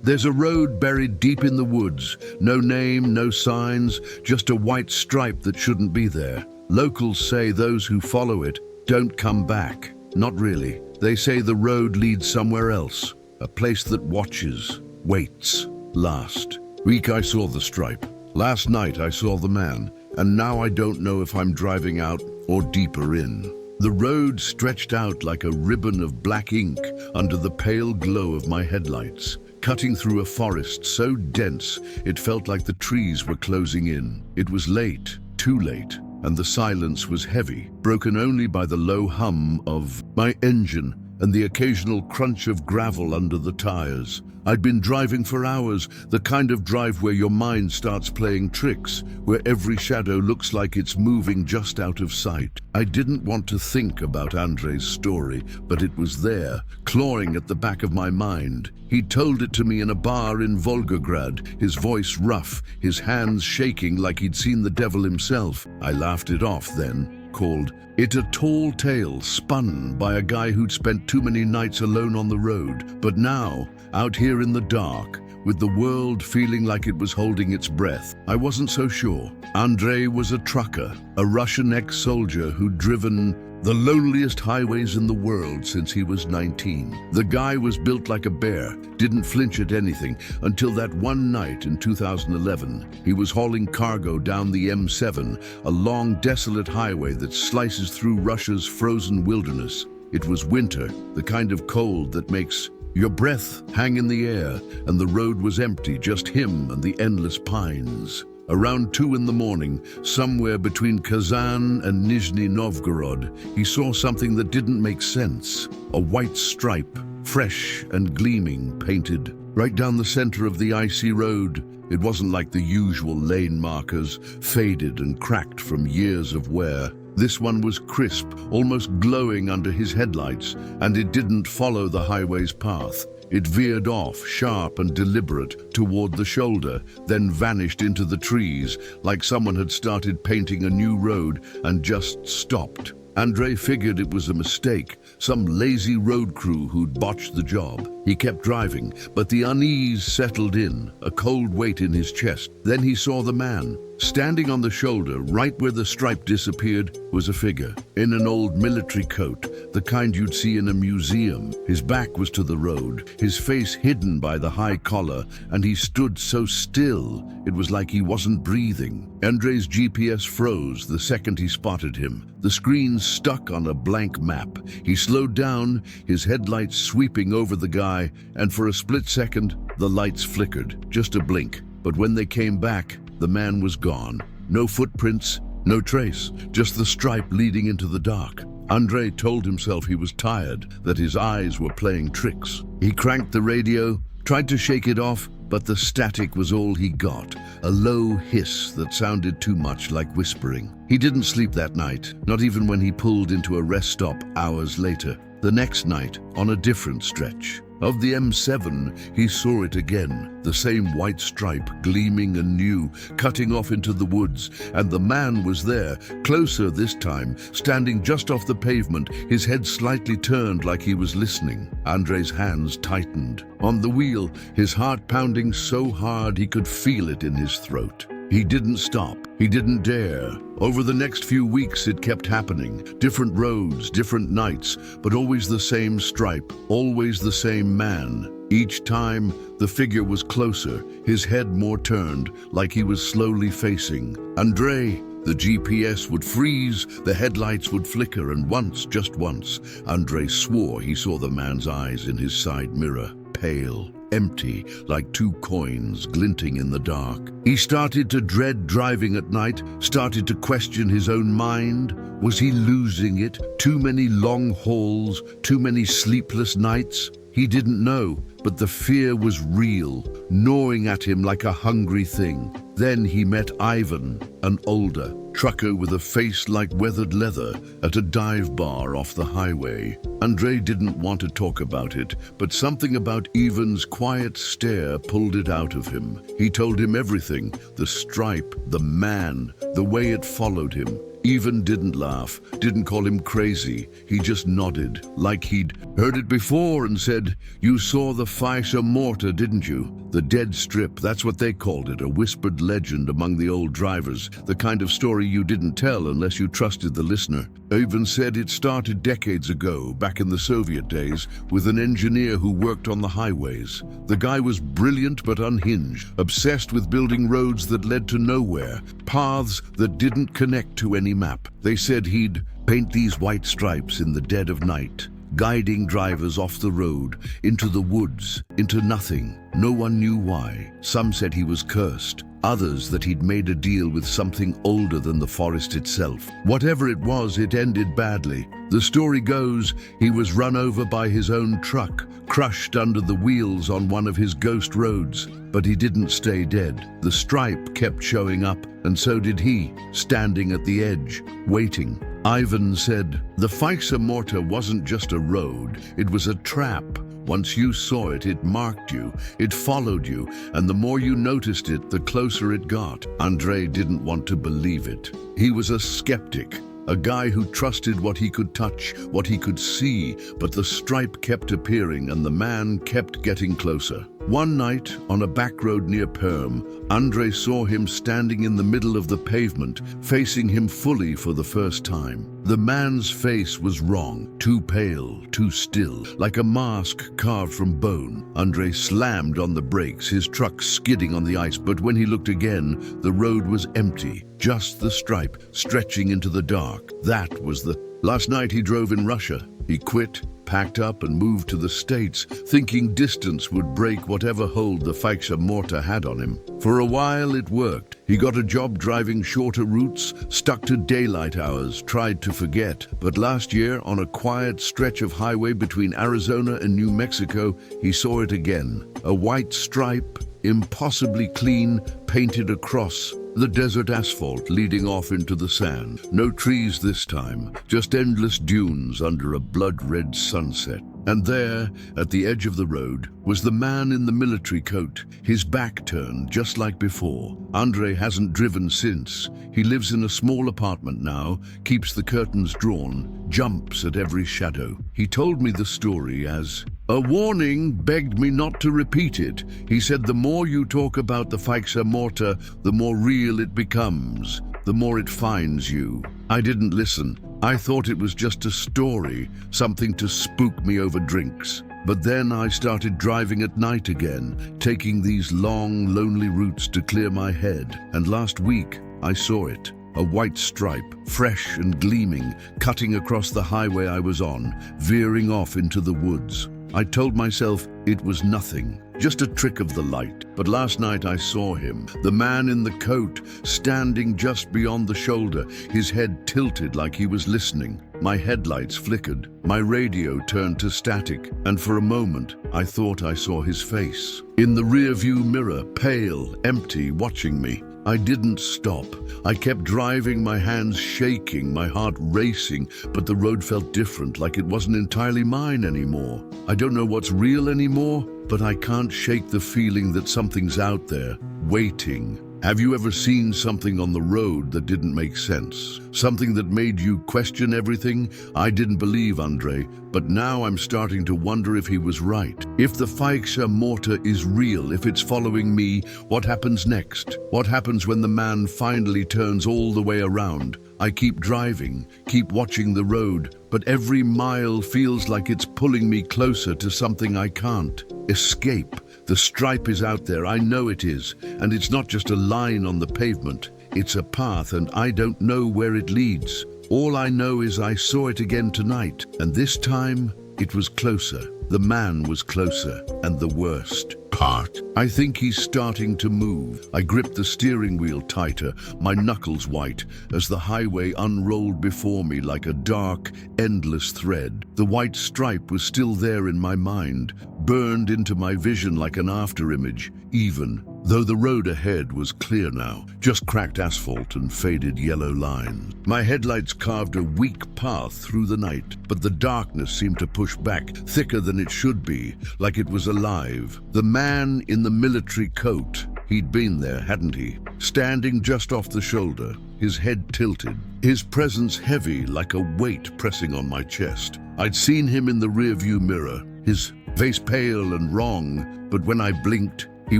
There's a road buried deep in the woods. No name, no signs, just a white stripe that shouldn't be there. Locals say those who follow it don't come back. Not really. They say the road leads somewhere else. A place that watches, waits. Last week I saw the stripe. Last night I saw the man. And now I don't know if I'm driving out or deeper in. The road stretched out like a ribbon of black ink under the pale glow of my headlights, cutting through a forest so dense it felt like the trees were closing in. It was late, too late, and the silence was heavy, broken only by the low hum of my engine and the occasional crunch of gravel under the tires. I'd been driving for hours, the kind of drive where your mind starts playing tricks, where every shadow looks like it's moving just out of sight. I didn't want to think about Andrei's story, but it was there, clawing at the back of my mind. He told it to me in a bar in Volgograd, his voice rough, his hands shaking like he'd seen the devil himself. I laughed it off then, called it a tall tale spun by a guy who'd spent too many nights alone on the road. But now, out here in the dark, with the world feeling like it was holding its breath, I wasn't so sure. Andrei was a trucker, a Russian ex-soldier who'd driven the loneliest highways in the world since he was 19. The guy was built like a bear, didn't flinch at anything, until that one night in 2011. He was hauling cargo down the M7, a long, desolate highway that slices through Russia's frozen wilderness. It was winter, the kind of cold that makes your breath hang in the air, and the road was empty, just him and the endless pines. Around 2 in the morning, somewhere between Kazan and Nizhny Novgorod, he saw something that didn't make sense. A white stripe, fresh and gleaming, painted right down the center of the icy road. It wasn't like the usual lane markers, faded and cracked from years of wear. This one was crisp, almost glowing under his headlights, and it didn't follow the highway's path. It veered off, sharp and deliberate, toward the shoulder, then vanished into the trees, like someone had started painting a new road and just stopped. Andrei figured it was a mistake, some lazy road crew who'd botched the job. He kept driving, but the unease settled in, a cold weight in his chest. Then he saw the man. Standing on the shoulder, right where the stripe disappeared, was a figure. In an old military coat, the kind you'd see in a museum. His back was to the road, his face hidden by the high collar, and he stood so still, it was like he wasn't breathing. Andrei's GPS froze the second he spotted him. The screen stuck on a blank map. He slowed down, his headlights sweeping over the guy, and for a split second, the lights flickered, just a blink. But when they came back, the man was gone. No footprints, no trace, just the stripe leading into the dark. Andrei told himself he was tired, that his eyes were playing tricks. He cranked the radio, tried to shake it off, but the static was all he got, a low hiss that sounded too much like whispering. He didn't sleep that night, not even when he pulled into a rest stop hours later. The next night, on a different stretch of the M7, he saw it again, the same white stripe, gleaming anew, cutting off into the woods, and the man was there, closer this time, standing just off the pavement, his head slightly turned like he was listening. Andrei's hands tightened. On the wheel, his heart pounding so hard he could feel it in his throat. He didn't stop. He didn't dare. Over the next few weeks, it kept happening. Different roads, different nights, but always the same stripe, always the same man. Each time, the figure was closer, his head more turned, like he was slowly facing Andrei. The GPS would freeze, the headlights would flicker, and once, just once, Andrei swore he saw the man's eyes in his side mirror, pale, empty, like 2 coins glinting in the dark. He started to dread driving at night, started to question his own mind. Was he losing it? Too many long hauls, too many sleepless nights? He didn't know, but the fear was real, gnawing at him like a hungry thing. Then he met Ivan, an older trucker with a face like weathered leather, at a dive bar off the highway. Andrei didn't want to talk about it, but something about Ivan's quiet stare pulled it out of him. He told him everything, the stripe, the man, the way it followed him. Even didn't laugh, didn't call him crazy. He just nodded, like he'd heard it before, and said, "You saw the Faixa Morta, didn't you? The dead strip, that's what they called it, a whispered legend among the old drivers, the kind of story you didn't tell unless you trusted the listener. I even said it started decades ago, back in the Soviet days, with an engineer who worked on the highways. The guy was brilliant but unhinged, obsessed with building roads that led to nowhere, paths that didn't connect to any map. They said he'd paint these white stripes in the dead of night, guiding drivers off the road, into the woods, into nothing. No one knew why. Some said he was cursed, others that he'd made a deal with something older than the forest itself. Whatever it was, it ended badly. The story goes he was run over by his own truck, crushed under the wheels on one of his ghost roads. But he didn't stay dead. The stripe kept showing up, and so did he, standing at the edge, waiting. Ivan said, "The Faixa Morta wasn't just a road, it was a trap. Once you saw it, it marked you, it followed you, and the more you noticed it, the closer it got." Andrei didn't want to believe it. He was a skeptic, a guy who trusted what he could touch, what he could see, but the stripe kept appearing and the man kept getting closer. One night, on a back road near Perm, Andrei saw him standing in the middle of the pavement, facing him fully for the first time. The man's face was wrong, too pale, too still, like a mask carved from bone. Andrei slammed on the brakes, his truck skidding on the ice, but when he looked again, the road was empty, just the stripe stretching into the dark. That was the... Last night he drove in Russia. He quit, packed up and moved to the States, thinking distance would break whatever hold the Faixa Morta had on him. For a while it worked. He got a job driving shorter routes, stuck to daylight hours, tried to forget. But last year, on a quiet stretch of highway between Arizona and New Mexico, he saw it again. A white stripe, impossibly clean, painted across the desert asphalt leading off into the sand. No trees this time, just endless dunes under a blood-red sunset. And there, at the edge of the road, was the man in the military coat, his back turned just like before. Andrei hasn't driven since. He lives in a small apartment now, keeps the curtains drawn, jumps at every shadow. He told me the story as a warning, begged me not to repeat it. He said the more you talk about the Faixa Morta, the more real it becomes, the more it finds you. I didn't listen. I thought it was just a story, something to spook me over drinks. But then I started driving at night again, taking these long, lonely routes to clear my head. And last week, I saw it. A white stripe, fresh and gleaming, cutting across the highway I was on, veering off into the woods. I told myself it was nothing, just a trick of the light. But last night I saw him, the man in the coat, standing just beyond the shoulder, his head tilted like he was listening. My headlights flickered, my radio turned to static, and for a moment I thought I saw his face. In the rearview mirror, pale, empty, watching me. I didn't stop. I kept driving, my hands shaking, my heart racing, but the road felt different, like it wasn't entirely mine anymore. I don't know what's real anymore, but I can't shake the feeling that something's out there, waiting. Have you ever seen something on the road that didn't make sense? Something that made you question everything? I didn't believe Andrei, but now I'm starting to wonder if he was right. If the Faixa Morta is real, if it's following me, what happens next? What happens when the man finally turns all the way around? I keep driving, keep watching the road, but every mile feels like it's pulling me closer to something I can't escape. The stripe is out there, I know it is, and it's not just a line on the pavement. It's a path, and I don't know where it leads. All I know is I saw it again tonight, and this time it was closer. The man was closer, and the worst part. I think he's starting to move. I gripped the steering wheel tighter, my knuckles white, as the highway unrolled before me like a dark, endless thread. The white stripe was still there in my mind, burned into my vision like an afterimage, even though the road ahead was clear now, just cracked asphalt and faded yellow lines. My headlights carved a weak path through the night, but the darkness seemed to push back, thicker than it should be, like it was alive. The man in the military coat, he'd been there, hadn't he? Standing just off the shoulder, his head tilted, his presence heavy like a weight pressing on my chest. I'd seen him in the rearview mirror, his face pale and wrong, but when I blinked, he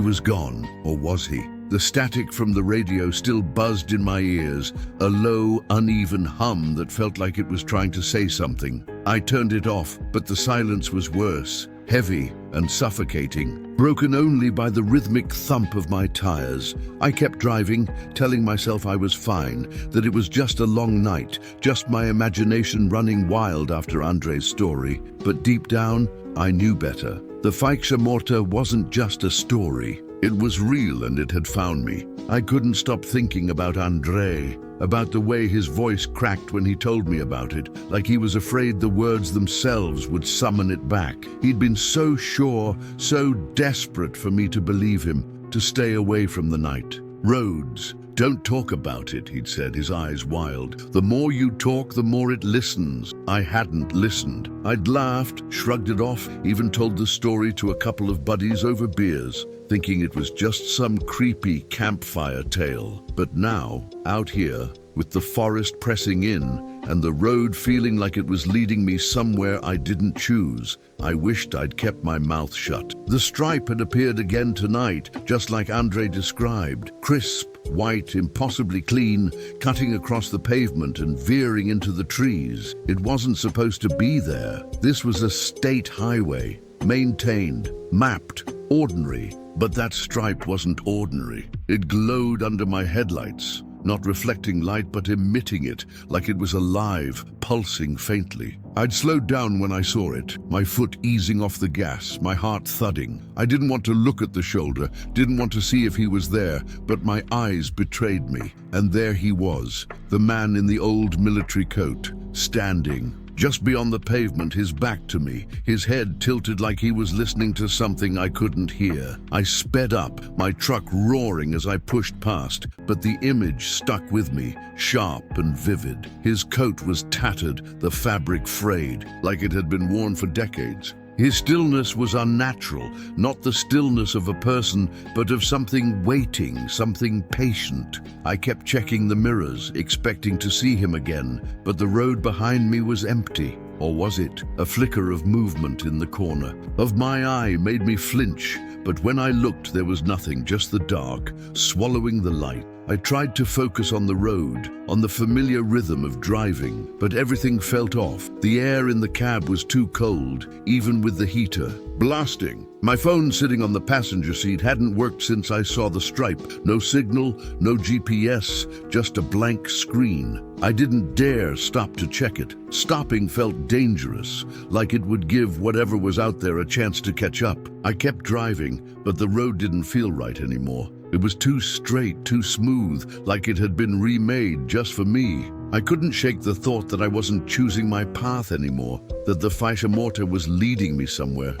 was gone, or was he? The static from the radio still buzzed in my ears, a low, uneven hum that felt like it was trying to say something. I turned it off, but the silence was worse, heavy and suffocating, broken only by the rhythmic thump of my tires. I kept driving, telling myself I was fine, that it was just a long night, just my imagination running wild after Andre's story. But deep down, I knew better. The Faixa Morta wasn't just a story. It was real, and it had found me. I couldn't stop thinking about Andre, about the way his voice cracked when he told me about it, like he was afraid the words themselves would summon it back. He'd been so sure, so desperate for me to believe him, to stay away from the night. Roads. Don't talk about it, he'd said, his eyes wild. The more you talk, the more it listens. I hadn't listened. I'd laughed, shrugged it off, even told the story to a couple of buddies over beers, thinking it was just some creepy campfire tale. But now, out here, with the forest pressing in, and the road feeling like it was leading me somewhere I didn't choose, I wished I'd kept my mouth shut. The stripe had appeared again tonight, just like Andre described. Crisp, white, impossibly clean, cutting across the pavement and veering into the trees. It wasn't supposed to be there. This was a state highway, maintained, mapped, ordinary. But that stripe wasn't ordinary. It glowed under my headlights, not reflecting light but emitting it like it was alive, pulsing faintly. I'd slowed down when I saw it, my foot easing off the gas, my heart thudding. I didn't want to look at the shoulder, didn't want to see if he was there, but my eyes betrayed me. And there he was, the man in the old military coat, standing just beyond the pavement, his back to me, his head tilted like he was listening to something I couldn't hear. I sped up, my truck roaring as I pushed past, but the image stuck with me, sharp and vivid. His coat was tattered, the fabric frayed, like it had been worn for decades. His stillness was unnatural, not the stillness of a person, but of something waiting, something patient. I kept checking the mirrors, expecting to see him again, but the road behind me was empty. Or was it? A flicker of movement in the corner of my eye made me flinch, but when I looked there was nothing, just the dark, swallowing the light. I tried to focus on the road, on the familiar rhythm of driving, but everything felt off. The air in the cab was too cold, even with the heater blasting. My phone sitting on the passenger seat hadn't worked since I saw the stripe. No signal, no GPS, just a blank screen. I didn't dare stop to check it. Stopping felt dangerous, like it would give whatever was out there a chance to catch up. I kept driving, but the road didn't feel right anymore. It was too straight, too smooth, like it had been remade just for me. I couldn't shake the thought that I wasn't choosing my path anymore, that the Faixa Morta was leading me somewhere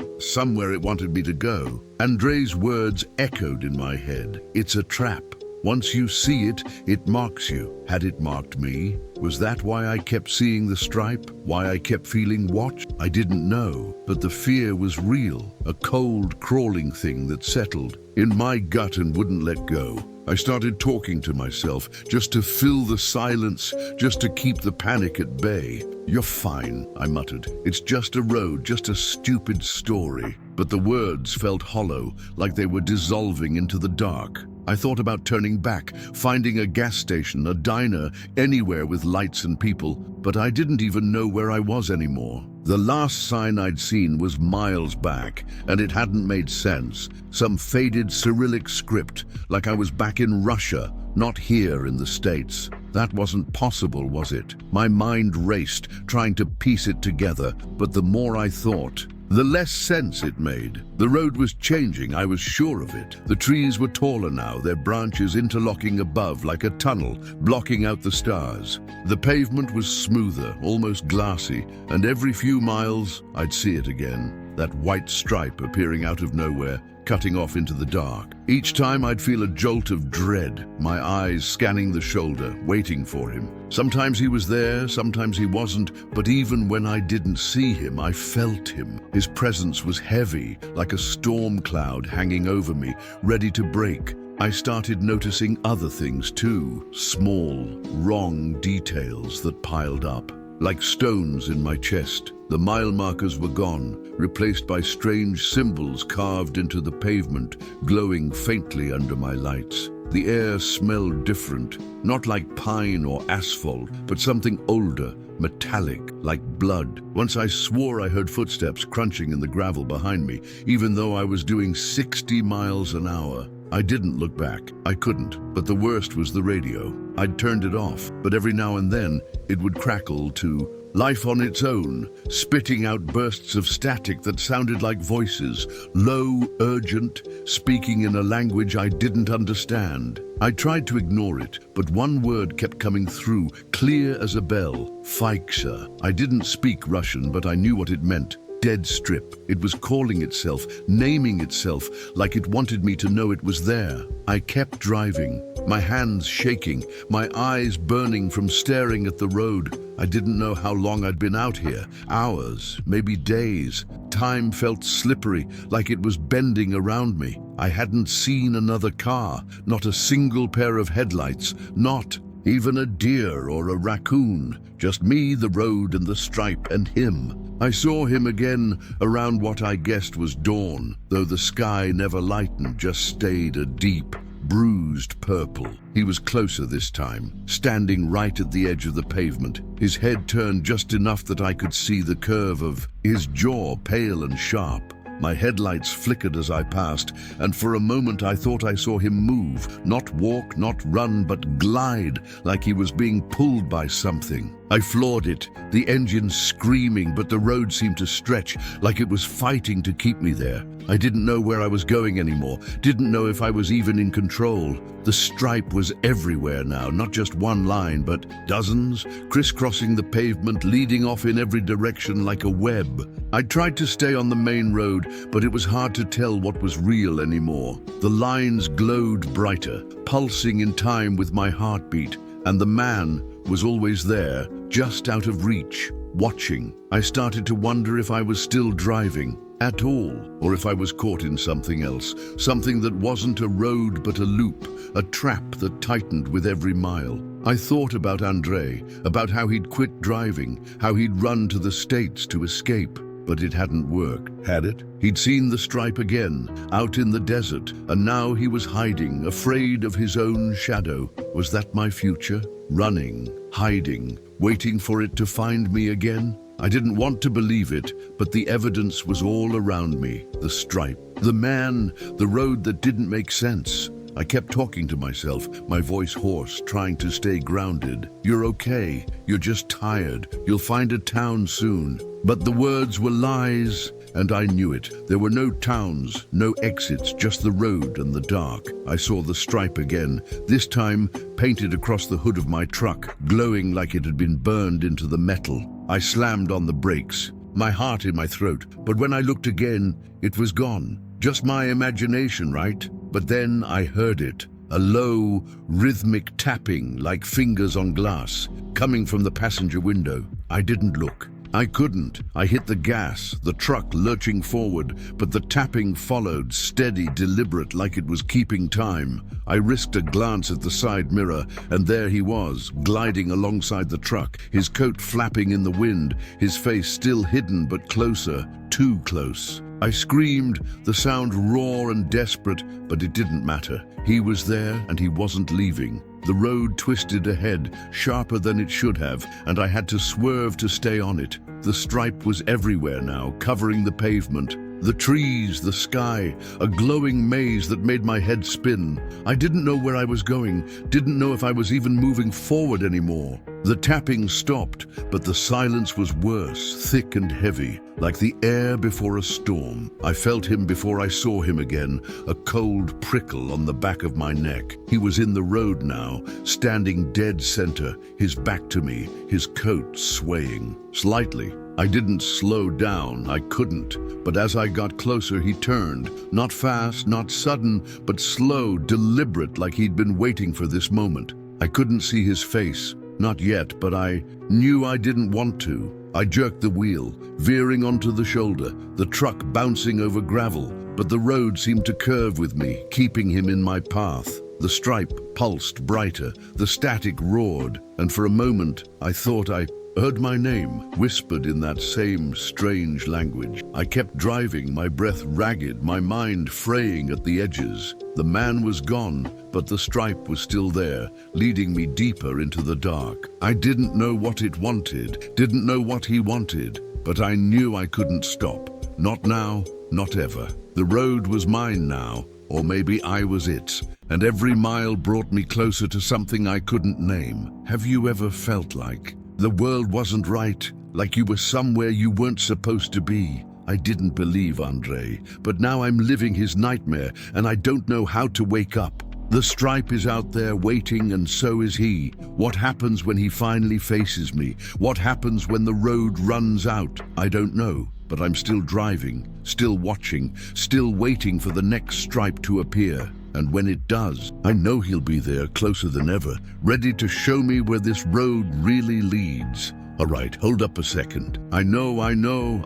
it wanted me to go. Andre's words echoed in my head. It's a trap. Once you see it, it marks you. Had it marked me? Was that why I kept seeing the stripe? Why I kept feeling watched? I didn't know, but the fear was real, a cold, crawling thing that settled in my gut and wouldn't let go. I started talking to myself, just to fill the silence, just to keep the panic at bay. "You're fine," I muttered. "It's just a road, just a stupid story." But the words felt hollow, like they were dissolving into the dark. I thought about turning back, finding a gas station, a diner, anywhere with lights and people, but I didn't even know where I was anymore. The last sign I'd seen was miles back, and it hadn't made sense. Some faded Cyrillic script, like I was back in Russia, not here in the States. That wasn't possible, was it? My mind raced, trying to piece it together, but the more I thought, the less sense it made. The road was changing, I was sure of it. The trees were taller now, their branches interlocking above like a tunnel, blocking out the stars. The pavement was smoother, almost glassy, and every few miles I'd see it again, that white stripe appearing out of nowhere, cutting off into the dark. Each time I'd feel a jolt of dread, my eyes scanning the shoulder, waiting for him. Sometimes he was there, sometimes he wasn't, but even when I didn't see him, I felt him. His presence was heavy, like a storm cloud hanging over me, ready to break. I started noticing other things too, small, wrong details that piled up. Like stones in my chest, the mile markers were gone, replaced by strange symbols carved into the pavement, glowing faintly under my lights. The air smelled different, not like pine or asphalt, but something older, metallic, like blood. Once I swore I heard footsteps crunching in the gravel behind me, even though I was doing 60 miles an hour. I didn't look back. I couldn't. But the worst was the radio. I'd turned it off, but every now and then it would crackle to life on its own, spitting out bursts of static that sounded like voices, low, urgent, speaking in a language I didn't understand. I tried to ignore it, but one word kept coming through, clear as a bell: Faiksa. I didn't speak Russian, but I knew what it meant. Dead strip. It was calling itself, naming itself, like it wanted me to know it was there. I kept driving, my hands shaking, my eyes burning from staring at the road. I didn't know how long I'd been out here. Hours, maybe days. Time felt slippery, like it was bending around me. I hadn't seen another car, not a single pair of headlights, not even a deer or a raccoon. Just me, the road, and the stripe, and him. I saw him again around what I guessed was dawn, though the sky never lightened, just stayed a deep, bruised purple. He was closer this time, standing right at the edge of the pavement, his head turned just enough that I could see the curve of his jaw, pale and sharp. My headlights flickered as I passed, and for a moment I thought I saw him move, not walk, not run, but glide, like he was being pulled by something. I floored it, the engine screaming, but the road seemed to stretch, like it was fighting to keep me there. I didn't know where I was going anymore, didn't know if I was even in control. The stripe was everywhere now, not just one line, but dozens, crisscrossing the pavement, leading off in every direction like a web. I tried to stay on the main road, but it was hard to tell what was real anymore. The lines glowed brighter, pulsing in time with my heartbeat, and the man was always there, just out of reach, watching. I started to wonder if I was still driving at all, or if I was caught in something else, something that wasn't a road but a loop, a trap that tightened with every mile. I thought about Andrei, about how he'd quit driving, how he'd run to the States to escape. But it hadn't worked, had it? He'd seen the stripe again, out in the desert, and now he was hiding, afraid of his own shadow. Was that my future? Running, hiding, waiting for it to find me again? I didn't want to believe it, but the evidence was all around me. The stripe, the man, the road that didn't make sense. I kept talking to myself, my voice hoarse, trying to stay grounded. You're okay. You're just tired. You'll find a town soon. But the words were lies, and I knew it. There were no towns, no exits, just the road and the dark. I saw the stripe again, this time painted across the hood of my truck, glowing like it had been burned into the metal. I slammed on the brakes, my heart in my throat, but when I looked again, it was gone. Just my imagination, right? But then I heard it, a low, rhythmic tapping like fingers on glass, coming from the passenger window. I didn't look. I couldn't. I hit the gas, the truck lurching forward, but the tapping followed, steady, deliberate, like it was keeping time. I risked a glance at the side mirror, and there he was, gliding alongside the truck, his coat flapping in the wind, his face still hidden but closer, too close. I screamed, the sound raw and desperate, but it didn't matter. He was there, and he wasn't leaving. The road twisted ahead, sharper than it should have, and I had to swerve to stay on it. The stripe was everywhere now, covering the pavement. The trees, the sky, a glowing maze that made my head spin. I didn't know where I was going, didn't know if I was even moving forward anymore. The tapping stopped, but the silence was worse, thick and heavy, like the air before a storm. I felt him before I saw him again, a cold prickle on the back of my neck. He was in the road now, standing dead center, his back to me, his coat swaying slightly. I didn't slow down, I couldn't, but as I got closer he turned, not fast, not sudden, but slow, deliberate, like he'd been waiting for this moment. I couldn't see his face, not yet, but I knew I didn't want to. I jerked the wheel, veering onto the shoulder, the truck bouncing over gravel, but the road seemed to curve with me, keeping him in my path. The stripe pulsed brighter, the static roared, and for a moment I thought I heard my name, whispered in that same strange language. I kept driving, my breath ragged, my mind fraying at the edges. The man was gone, but the stripe was still there, leading me deeper into the dark. I didn't know what it wanted, didn't know what he wanted, but I knew I couldn't stop. Not now, not ever. The road was mine now, or maybe I was it, and every mile brought me closer to something I couldn't name. Have you ever felt like the world wasn't right, like you were somewhere you weren't supposed to be? I didn't believe Andre, but now I'm living his nightmare, and I don't know how to wake up. The stripe is out there waiting, and so is he. What happens when he finally faces me? What happens when the road runs out? I don't know, but I'm still driving, still watching, still waiting for the next stripe to appear. And when it does, I know he'll be there, closer than ever, ready to show me where this road really leads. All right, hold up a second. I know.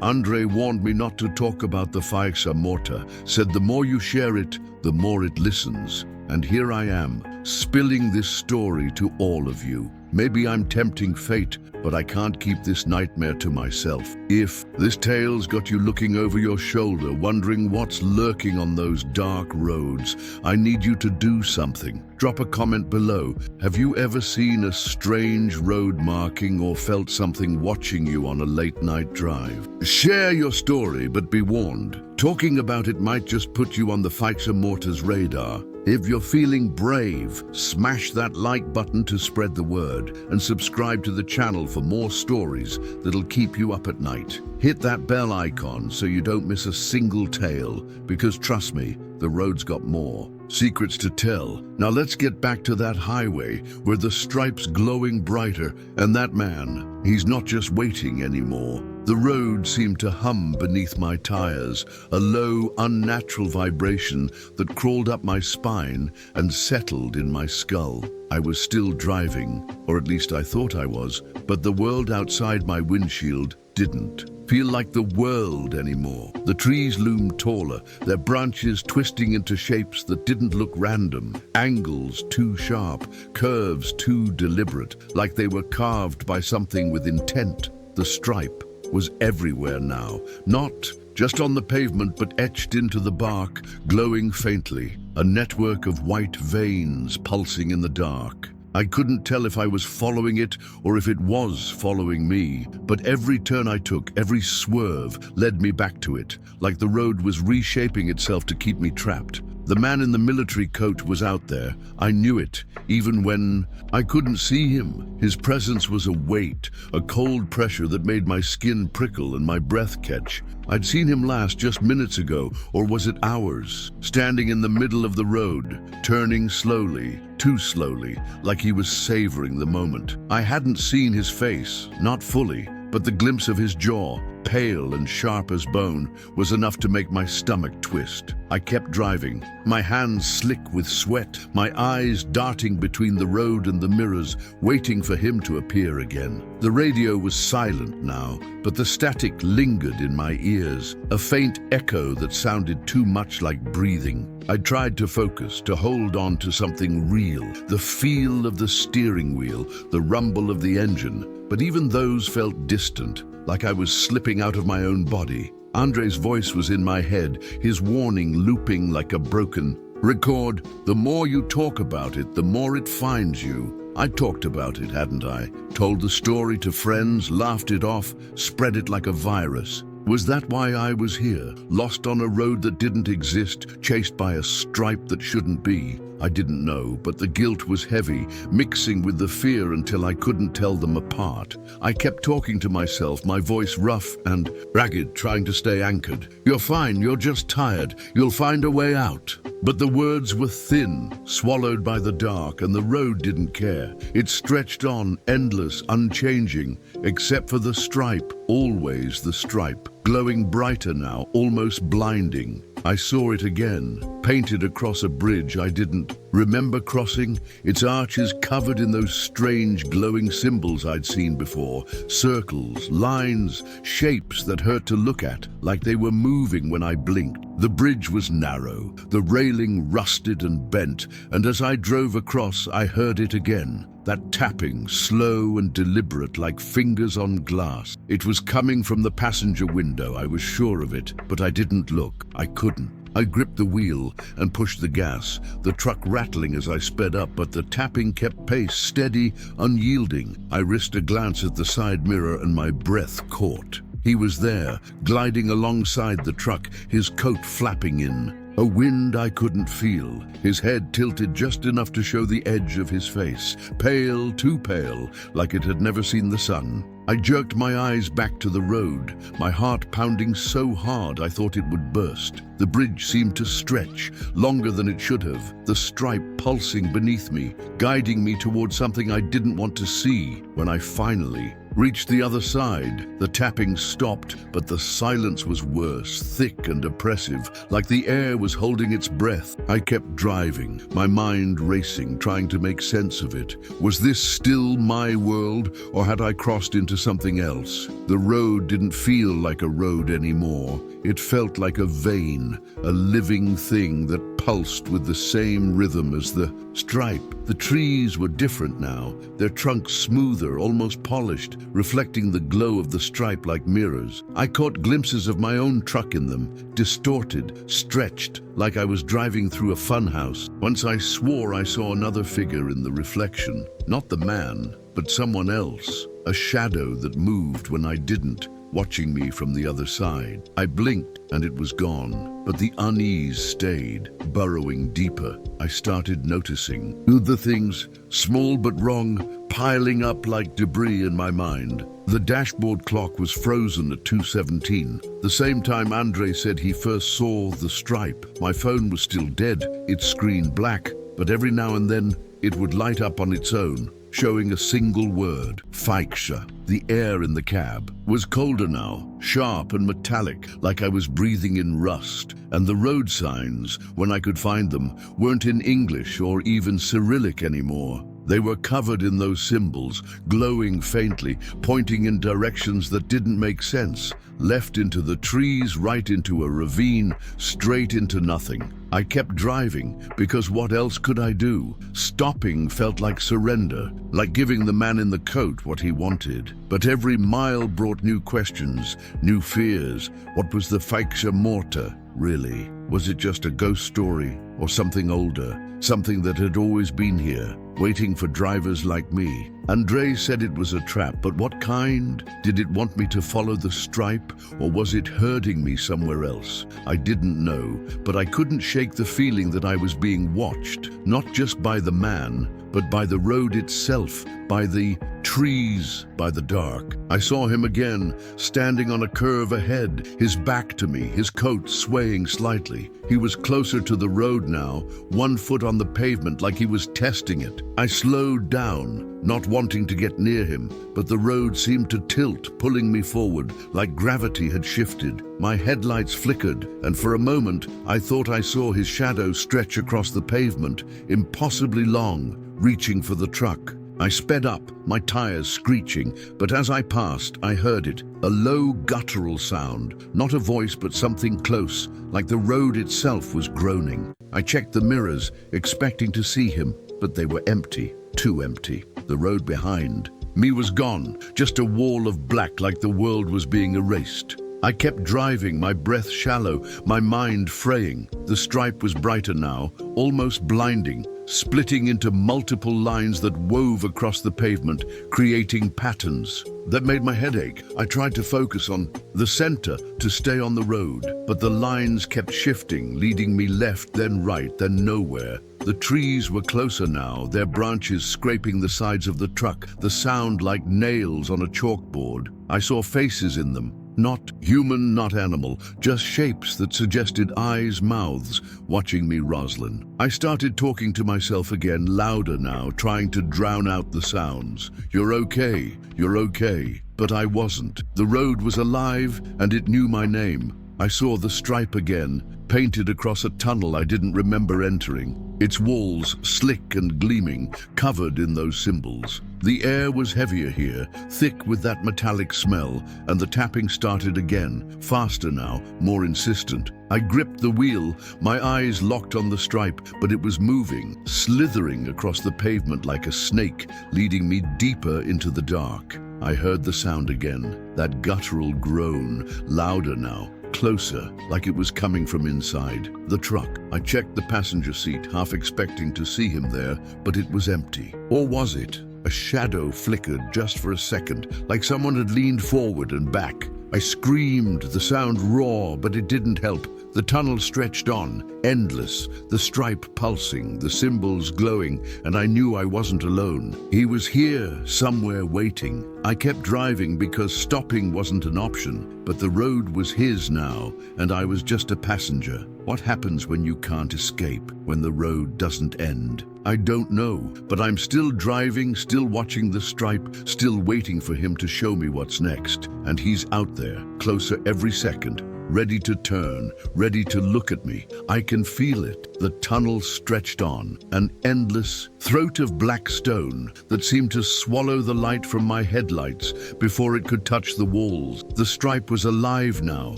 Andre warned me not to talk about the Falsa Morta, said the more you share it, the more it listens. And here I am, spilling this story to all of you. Maybe I'm tempting fate, but I can't keep this nightmare to myself. If this tale's got you looking over your shoulder, wondering what's lurking on those dark roads, I need you to do something. Drop a comment below. Have you ever seen a strange road marking or felt something watching you on a late night drive? Share your story, but be warned. Talking about it might just put you on the Falsa Morta's radar. If you're feeling brave, smash that like button to spread the word and subscribe to the channel for more stories that'll keep you up at night. Hit that bell icon so you don't miss a single tale, because trust me, the road's got more secrets to tell. Now let's get back to that highway where the stripe's glowing brighter, and that man, he's not just waiting anymore. The road seemed to hum beneath my tires, a low, unnatural vibration that crawled up my spine and settled in my skull. I was still driving, or at least I thought I was, but the world outside my windshield didn't feel like the world anymore. The trees loomed taller, their branches twisting into shapes that didn't look random, angles too sharp, curves too deliberate, like they were carved by something with intent. The stripe was everywhere now, not just on the pavement, but etched into the bark, glowing faintly, a network of white veins pulsing in the dark. I couldn't tell if I was following it or if it was following me, but every turn I took, every swerve led me back to it, like the road was reshaping itself to keep me trapped. The man in the military coat was out there. I knew it, even when I couldn't see him. His presence was a weight, a cold pressure that made my skin prickle and my breath catch. I'd seen him last just minutes ago, or was it hours, standing in the middle of the road, turning slowly, too slowly, like he was savoring the moment. I hadn't seen his face, not fully, but the glimpse of his jaw, pale and sharp as bone, was enough to make my stomach twist. I kept driving, my hands slick with sweat, my eyes darting between the road and the mirrors, waiting for him to appear again. The radio was silent now, but the static lingered in my ears, a faint echo that sounded too much like breathing. I tried to focus, to hold on to something real, the feel of the steering wheel, the rumble of the engine, but even those felt distant, like I was slipping out of my own body. Andre's voice was in my head, his warning looping like a broken record. The more you talk about it, the more it finds you. I talked about it, hadn't I? Told the story to friends, laughed it off, spread it like a virus. Was that why I was here, lost on a road that didn't exist, chased by a stripe that shouldn't be? I didn't know, but the guilt was heavy, mixing with the fear until I couldn't tell them apart. I kept talking to myself, my voice rough and ragged, trying to stay anchored. You're fine, you're just tired, you'll find a way out. But the words were thin, swallowed by the dark, and the road didn't care. It stretched on, endless, unchanging, except for the stripe, always the stripe, glowing brighter now, almost blinding. I saw it again, painted across a bridge I didn't remember crossing, its arches covered in those strange glowing symbols I'd seen before, circles, lines, shapes that hurt to look at, like they were moving when I blinked. The bridge was narrow, the railing rusted and bent, and as I drove across, I heard it again. That tapping, slow and deliberate like fingers on glass. It was coming from the passenger window, I was sure of it, but I didn't look. I couldn't. I gripped the wheel and pushed the gas, the truck rattling as I sped up, but the tapping kept pace, steady, unyielding. I risked a glance at the side mirror and my breath caught. He was there, gliding alongside the truck, his coat flapping in. A wind I couldn't feel, his head tilted just enough to show the edge of his face, pale, too pale, like it had never seen the sun. I jerked my eyes back to the road, my heart pounding so hard I thought it would burst. The bridge seemed to stretch, longer than it should have, the stripe pulsing beneath me, guiding me towards something I didn't want to see. When I finally reached the other side, the tapping stopped, but the silence was worse, thick and oppressive, like the air was holding its breath. I kept driving, my mind racing, trying to make sense of it. Was this still my world, or had I crossed into something else? The road didn't feel like a road anymore. It felt like a vein, a living thing that pulsed with the same rhythm as the stripe. The trees were different now, their trunks smoother, almost polished, reflecting the glow of the stripe like mirrors. I caught glimpses of my own truck in them, distorted, stretched, like I was driving through a funhouse. Once I swore I saw another figure in the reflection. Not the man, but someone else. A shadow that moved when I didn't, watching me from the other side. I blinked and it was gone, but the unease stayed, burrowing deeper. I started noticing the things, small but wrong, piling up like debris in my mind. The dashboard clock was frozen at 2:17, the same time Andre said he first saw the stripe. My phone was still dead, its screen black, but every now and then it would light up on its own, showing a single word, Faiksha. The air in the cab was colder now, sharp and metallic, like I was breathing in rust. And the road signs, when I could find them, weren't in English or even Cyrillic anymore. They were covered in those symbols, glowing faintly, pointing in directions that didn't make sense. Left into the trees, right into a ravine, straight into nothing. I kept driving, because what else could I do? Stopping felt like surrender, like giving the man in the coat what he wanted. But every mile brought new questions, new fears. What was the Faiksha Morta, really? Was it just a ghost story, or something older? Something that had always been here, waiting for drivers like me. Andre said it was a trap, but what kind? Did it want me to follow the stripe, or was it herding me somewhere else? I didn't know, but I couldn't shake the feeling that I was being watched, not just by the man, but by the road itself, by the trees, by the dark. I saw him again, standing on a curve ahead, his back to me, his coat swaying slightly. He was closer to the road now, one foot on the pavement like he was testing it. I slowed down, not wanting to get near him, but the road seemed to tilt, pulling me forward, like gravity had shifted. My headlights flickered, and for a moment I thought I saw his shadow stretch across the pavement, impossibly long, reaching for the truck. I sped up, my tires screeching, but as I passed, I heard it, a low guttural sound, not a voice but something close, like the road itself was groaning. I checked the mirrors, expecting to see him, but they were empty, too empty. The road behind me was gone, just a wall of black like the world was being erased. I kept driving, my breath shallow, my mind fraying. The stripe was brighter now, almost blinding, splitting into multiple lines that wove across the pavement, creating patterns that made my head ache. I tried to focus on the center to stay on the road, but the lines kept shifting, leading me left, then right, then nowhere. The trees were closer now, their branches scraping the sides of the truck, the sound like nails on a chalkboard. I saw faces in them. Not human, not animal, just shapes that suggested eyes, mouths, watching me, Rosalind. I started talking to myself again, louder now, trying to drown out the sounds. You're okay, you're okay. But I wasn't. The road was alive, and it knew my name. I saw the stripe again, painted across a tunnel I didn't remember entering. Its walls, slick and gleaming, covered in those symbols. The air was heavier here, thick with that metallic smell, and the tapping started again, faster now, more insistent. I gripped the wheel, my eyes locked on the stripe, but it was moving, slithering across the pavement like a snake, leading me deeper into the dark. I heard the sound again, that guttural groan, louder now, closer, like it was coming from inside the truck. I checked the passenger seat, half expecting to see him there, but it was empty. Or was it? A shadow flickered just for a second, like someone had leaned forward and back. I screamed, the sound raw, but it didn't help. The tunnel stretched on, endless, the stripe pulsing, the symbols glowing, and I knew I wasn't alone. He was here, somewhere waiting. I kept driving because stopping wasn't an option, but the road was his now, and I was just a passenger. What happens when you can't escape, when the road doesn't end? I don't know, but I'm still driving, still watching the stripe, still waiting for him to show me what's next. And he's out there, closer every second, ready to turn, ready to look at me. I can feel it. The tunnel stretched on, an endless throat of black stone that seemed to swallow the light from my headlights before it could touch the walls. The stripe was alive now.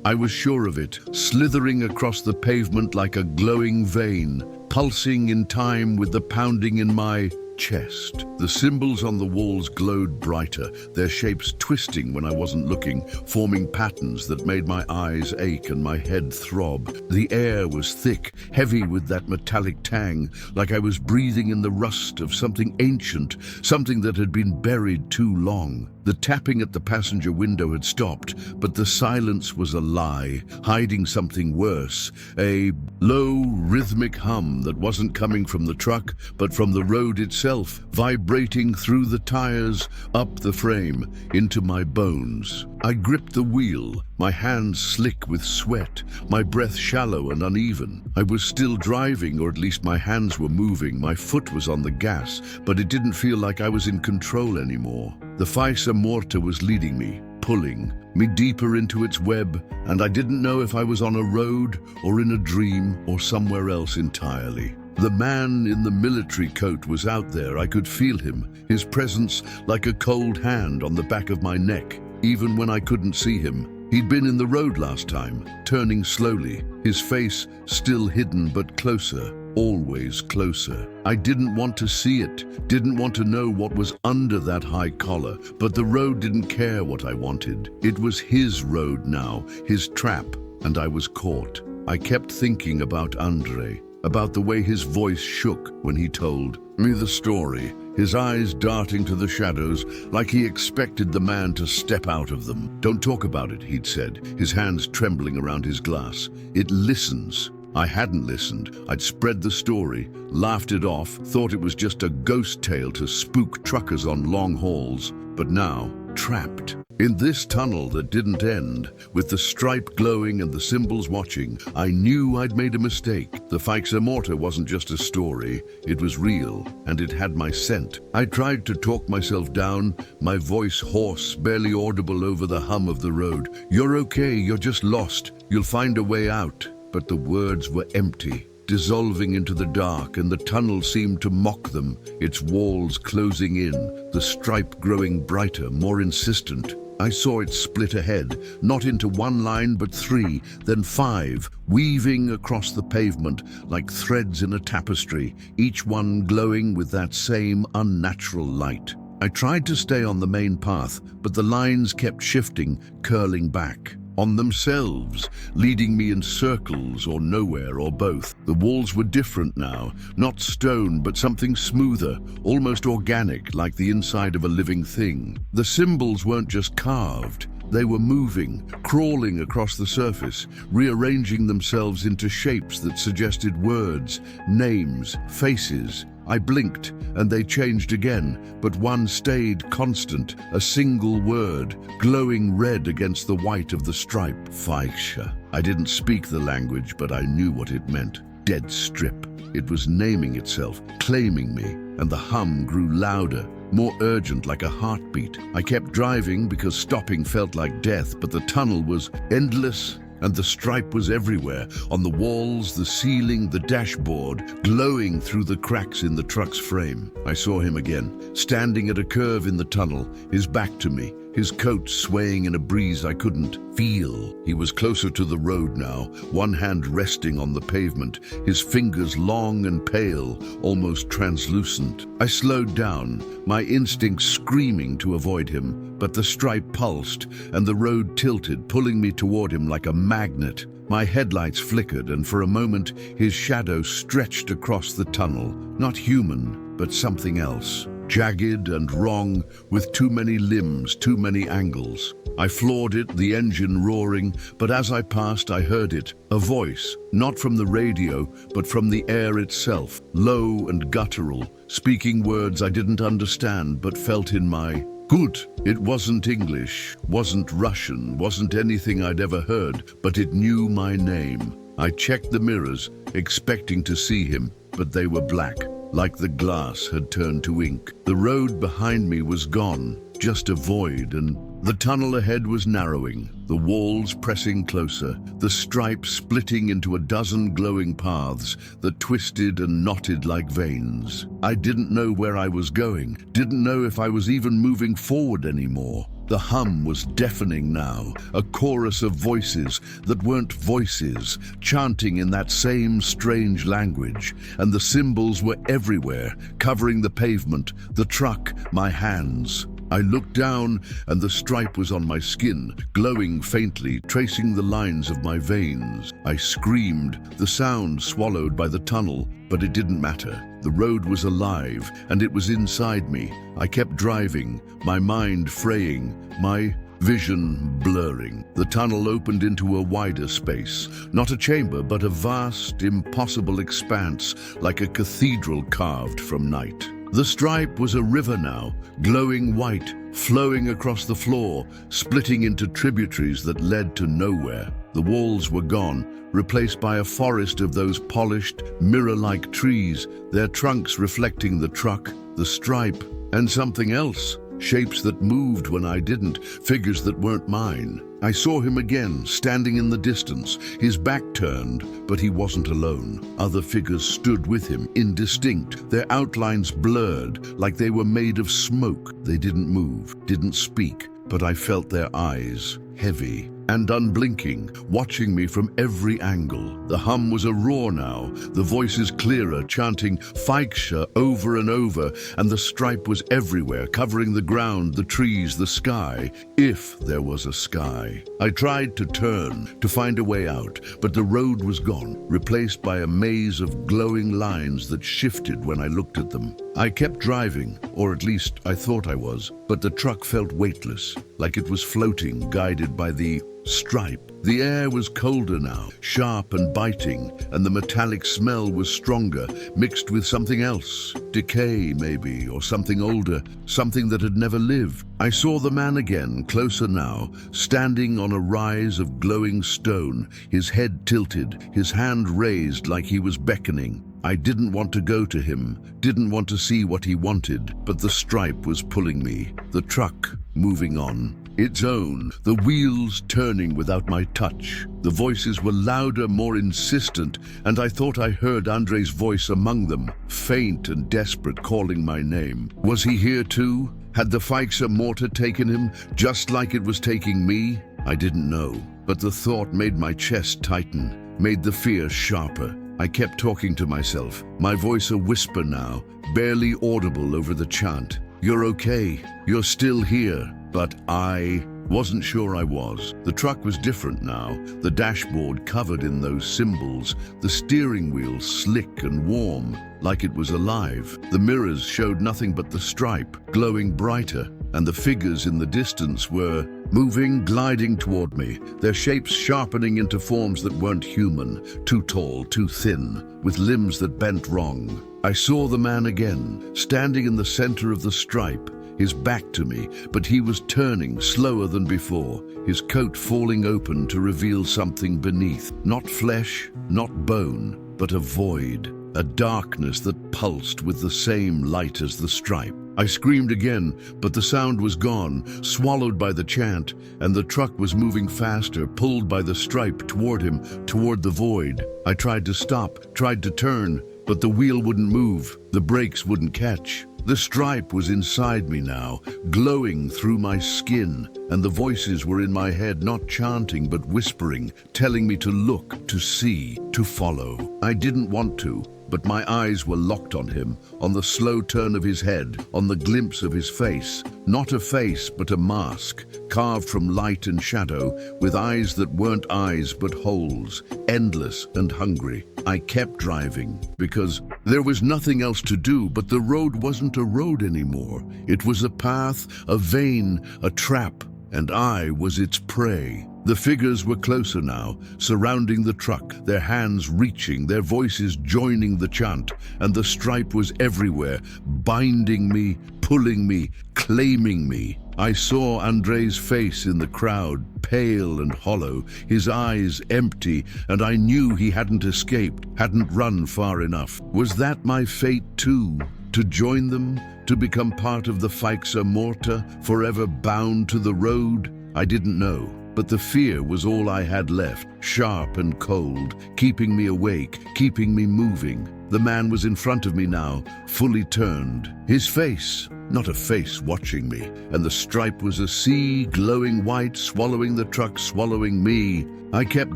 I was sure of it, slithering across the pavement like a glowing vein, pulsing in time with the pounding in my chest. The symbols on the walls glowed brighter, their shapes twisting when I wasn't looking, forming patterns that made my eyes ache and my head throb. The air was thick, heavy with that metallic tang, like I was breathing in the rust of something ancient, something that had been buried too long. The tapping at the passenger window had stopped, but the silence was a lie, hiding something worse, a low, rhythmic hum that wasn't coming from the truck, but from the road itself, vibrating through the tires, up the frame, into my bones. I gripped the wheel, my hands slick with sweat, my breath shallow and uneven. I was still driving, or at least my hands were moving, my foot was on the gas, but it didn't feel like I was in control anymore. The Fissa Morta was leading me, pulling me deeper into its web, and I didn't know if I was on a road or in a dream or somewhere else entirely. The man in the military coat was out there. I could feel him, his presence like a cold hand on the back of my neck, even when I couldn't see him. He'd been in the road last time, turning slowly, his face still hidden but closer. Always closer. I didn't want to see it, didn't want to know what was under that high collar, but the road didn't care what I wanted. It was his road now, his trap, and I was caught. I kept thinking about Andre, about the way his voice shook when he told me the story, his eyes darting to the shadows like he expected the man to step out of them. "Don't talk about it," he'd said, his hands trembling around his glass. "It listens." I hadn't listened. I'd spread the story, laughed it off, thought it was just a ghost tale to spook truckers on long hauls. But now, trapped in this tunnel that didn't end, with the stripe glowing and the symbols watching, I knew I'd made a mistake. The Fissa Morta wasn't just a story, it was real, and it had my scent. I tried to talk myself down, my voice hoarse, barely audible over the hum of the road. "You're okay, you're just lost. You'll find a way out." But the words were empty, dissolving into the dark, and the tunnel seemed to mock them, its walls closing in, the stripe growing brighter, more insistent. I saw it split ahead, not into one line but three, then five, weaving across the pavement like threads in a tapestry, each one glowing with that same unnatural light. I tried to stay on the main path, but the lines kept shifting, curling back on themselves, leading me in circles or nowhere or both. The walls were different now, not stone but something smoother, almost organic, like the inside of a living thing. The symbols weren't just carved, they were moving, crawling across the surface, rearranging themselves into shapes that suggested words, names, faces. I blinked, and they changed again, but one stayed constant, a single word, glowing red against the white of the stripe. Fissa. I didn't speak the language, but I knew what it meant. Dead strip. It was naming itself, claiming me, and the hum grew louder, more urgent, like a heartbeat. I kept driving because stopping felt like death, but the tunnel was endless and the stripe was everywhere, on the walls, the ceiling, the dashboard, glowing through the cracks in the truck's frame. I saw him again, standing at a curve in the tunnel, his back to me, his coat swaying in a breeze I couldn't feel. He was closer to the road now, one hand resting on the pavement, his fingers long and pale, almost translucent. I slowed down, my instincts screaming to avoid him, but the stripe pulsed and the road tilted, pulling me toward him like a magnet. My headlights flickered, and for a moment his shadow stretched across the tunnel, not human, but something else. Jagged and wrong, with too many limbs, too many angles. I floored it, the engine roaring, but as I passed I heard it, a voice, not from the radio, but from the air itself, low and guttural, speaking words I didn't understand but felt in my gut. It wasn't English, wasn't Russian, wasn't anything I'd ever heard, but it knew my name. I checked the mirrors, expecting to see him, but they were black. Like the glass had turned to ink. The road behind me was gone, just a void, and the tunnel ahead was narrowing, the walls pressing closer, the stripe splitting into a dozen glowing paths that twisted and knotted like veins. I didn't know where I was going, didn't know if I was even moving forward anymore. The hum was deafening now, a chorus of voices that weren't voices, chanting in that same strange language, and the symbols were everywhere, covering the pavement, the truck, my hands. I looked down, and the stripe was on my skin, glowing faintly, tracing the lines of my veins. I screamed, the sound swallowed by the tunnel, but it didn't matter. The road was alive, and it was inside me. I kept driving, my mind fraying, my vision blurring. The tunnel opened into a wider space, not a chamber, but a vast, impossible expanse, like a cathedral carved from night. The stripe was a river now, glowing white, flowing across the floor, splitting into tributaries that led to nowhere. The walls were gone, replaced by a forest of those polished, mirror-like trees, their trunks reflecting the truck, the stripe, and something else. Shapes that moved when I didn't, figures that weren't mine. I saw him again, standing in the distance, his back turned, but he wasn't alone. Other figures stood with him, indistinct, their outlines blurred, like they were made of smoke. They didn't move, didn't speak, but I felt their eyes, heavy and unblinking, watching me from every angle. The hum was a roar now, the voices clearer, chanting Feiksha over and over, and the stripe was everywhere, covering the ground, the trees, the sky, if there was a sky. I tried to turn, to find a way out, but the road was gone, replaced by a maze of glowing lines that shifted when I looked at them. I kept driving, or at least I thought I was, but the truck felt weightless, like it was floating, guided by the stripe. The air was colder now, sharp and biting, and the metallic smell was stronger, mixed with something else. Decay, maybe, or something older, something that had never lived. I saw the man again, closer now, standing on a rise of glowing stone, his head tilted, his hand raised like he was beckoning. I didn't want to go to him, didn't want to see what he wanted, but the stripe was pulling me, the truck moving on. Its own, the wheels turning without my touch. The voices were louder, more insistent, and I thought I heard Andrei's voice among them, faint and desperate, calling my name. Was he here too? Had the Feiksha mortar taken him, just like it was taking me? I didn't know, but the thought made my chest tighten, made the fear sharper. I kept talking to myself, my voice a whisper now, barely audible over the chant. You're okay, you're still here. But I wasn't sure I was. The truck was different now, the dashboard covered in those symbols, the steering wheel slick and warm, like it was alive. The mirrors showed nothing but the stripe, glowing brighter, and the figures in the distance were moving, gliding toward me, their shapes sharpening into forms that weren't human, too tall, too thin, with limbs that bent wrong. I saw the man again, standing in the center of the stripe, his back to me, but he was turning slower than before, his coat falling open to reveal something beneath. Not flesh, not bone, but a void. a darkness that pulsed with the same light as the stripe. I screamed again, but the sound was gone, swallowed by the chant, and the truck was moving faster, pulled by the stripe toward him, toward the void. I tried to stop, tried to turn, but the wheel wouldn't move, the brakes wouldn't catch. The stripe was inside me now, glowing through my skin, and the voices were in my head, not chanting but whispering, telling me to look, to see, to follow. I didn't want to, but my eyes were locked on him, on the slow turn of his head, on the glimpse of his face. Not a face, but a mask, carved from light and shadow, with eyes that weren't eyes but holes, endless and hungry. I kept driving, because there was nothing else to do, but the road wasn't a road anymore. It was a path, a vein, a trap, and I was its prey. The figures were closer now, surrounding the truck, their hands reaching, their voices joining the chant, and the stripe was everywhere, binding me, pulling me, claiming me. I saw Andrei's face in the crowd, pale and hollow, his eyes empty, and I knew he hadn't escaped, hadn't run far enough. Was that my fate too? To join them? To become part of the Faixa Morta, forever bound to the road? I didn't know. But the fear was all I had left, sharp and cold, keeping me awake, keeping me moving. The man was in front of me now, fully turned. His face, not a face watching me, and the stripe was a sea, glowing white, swallowing the truck, swallowing me. I kept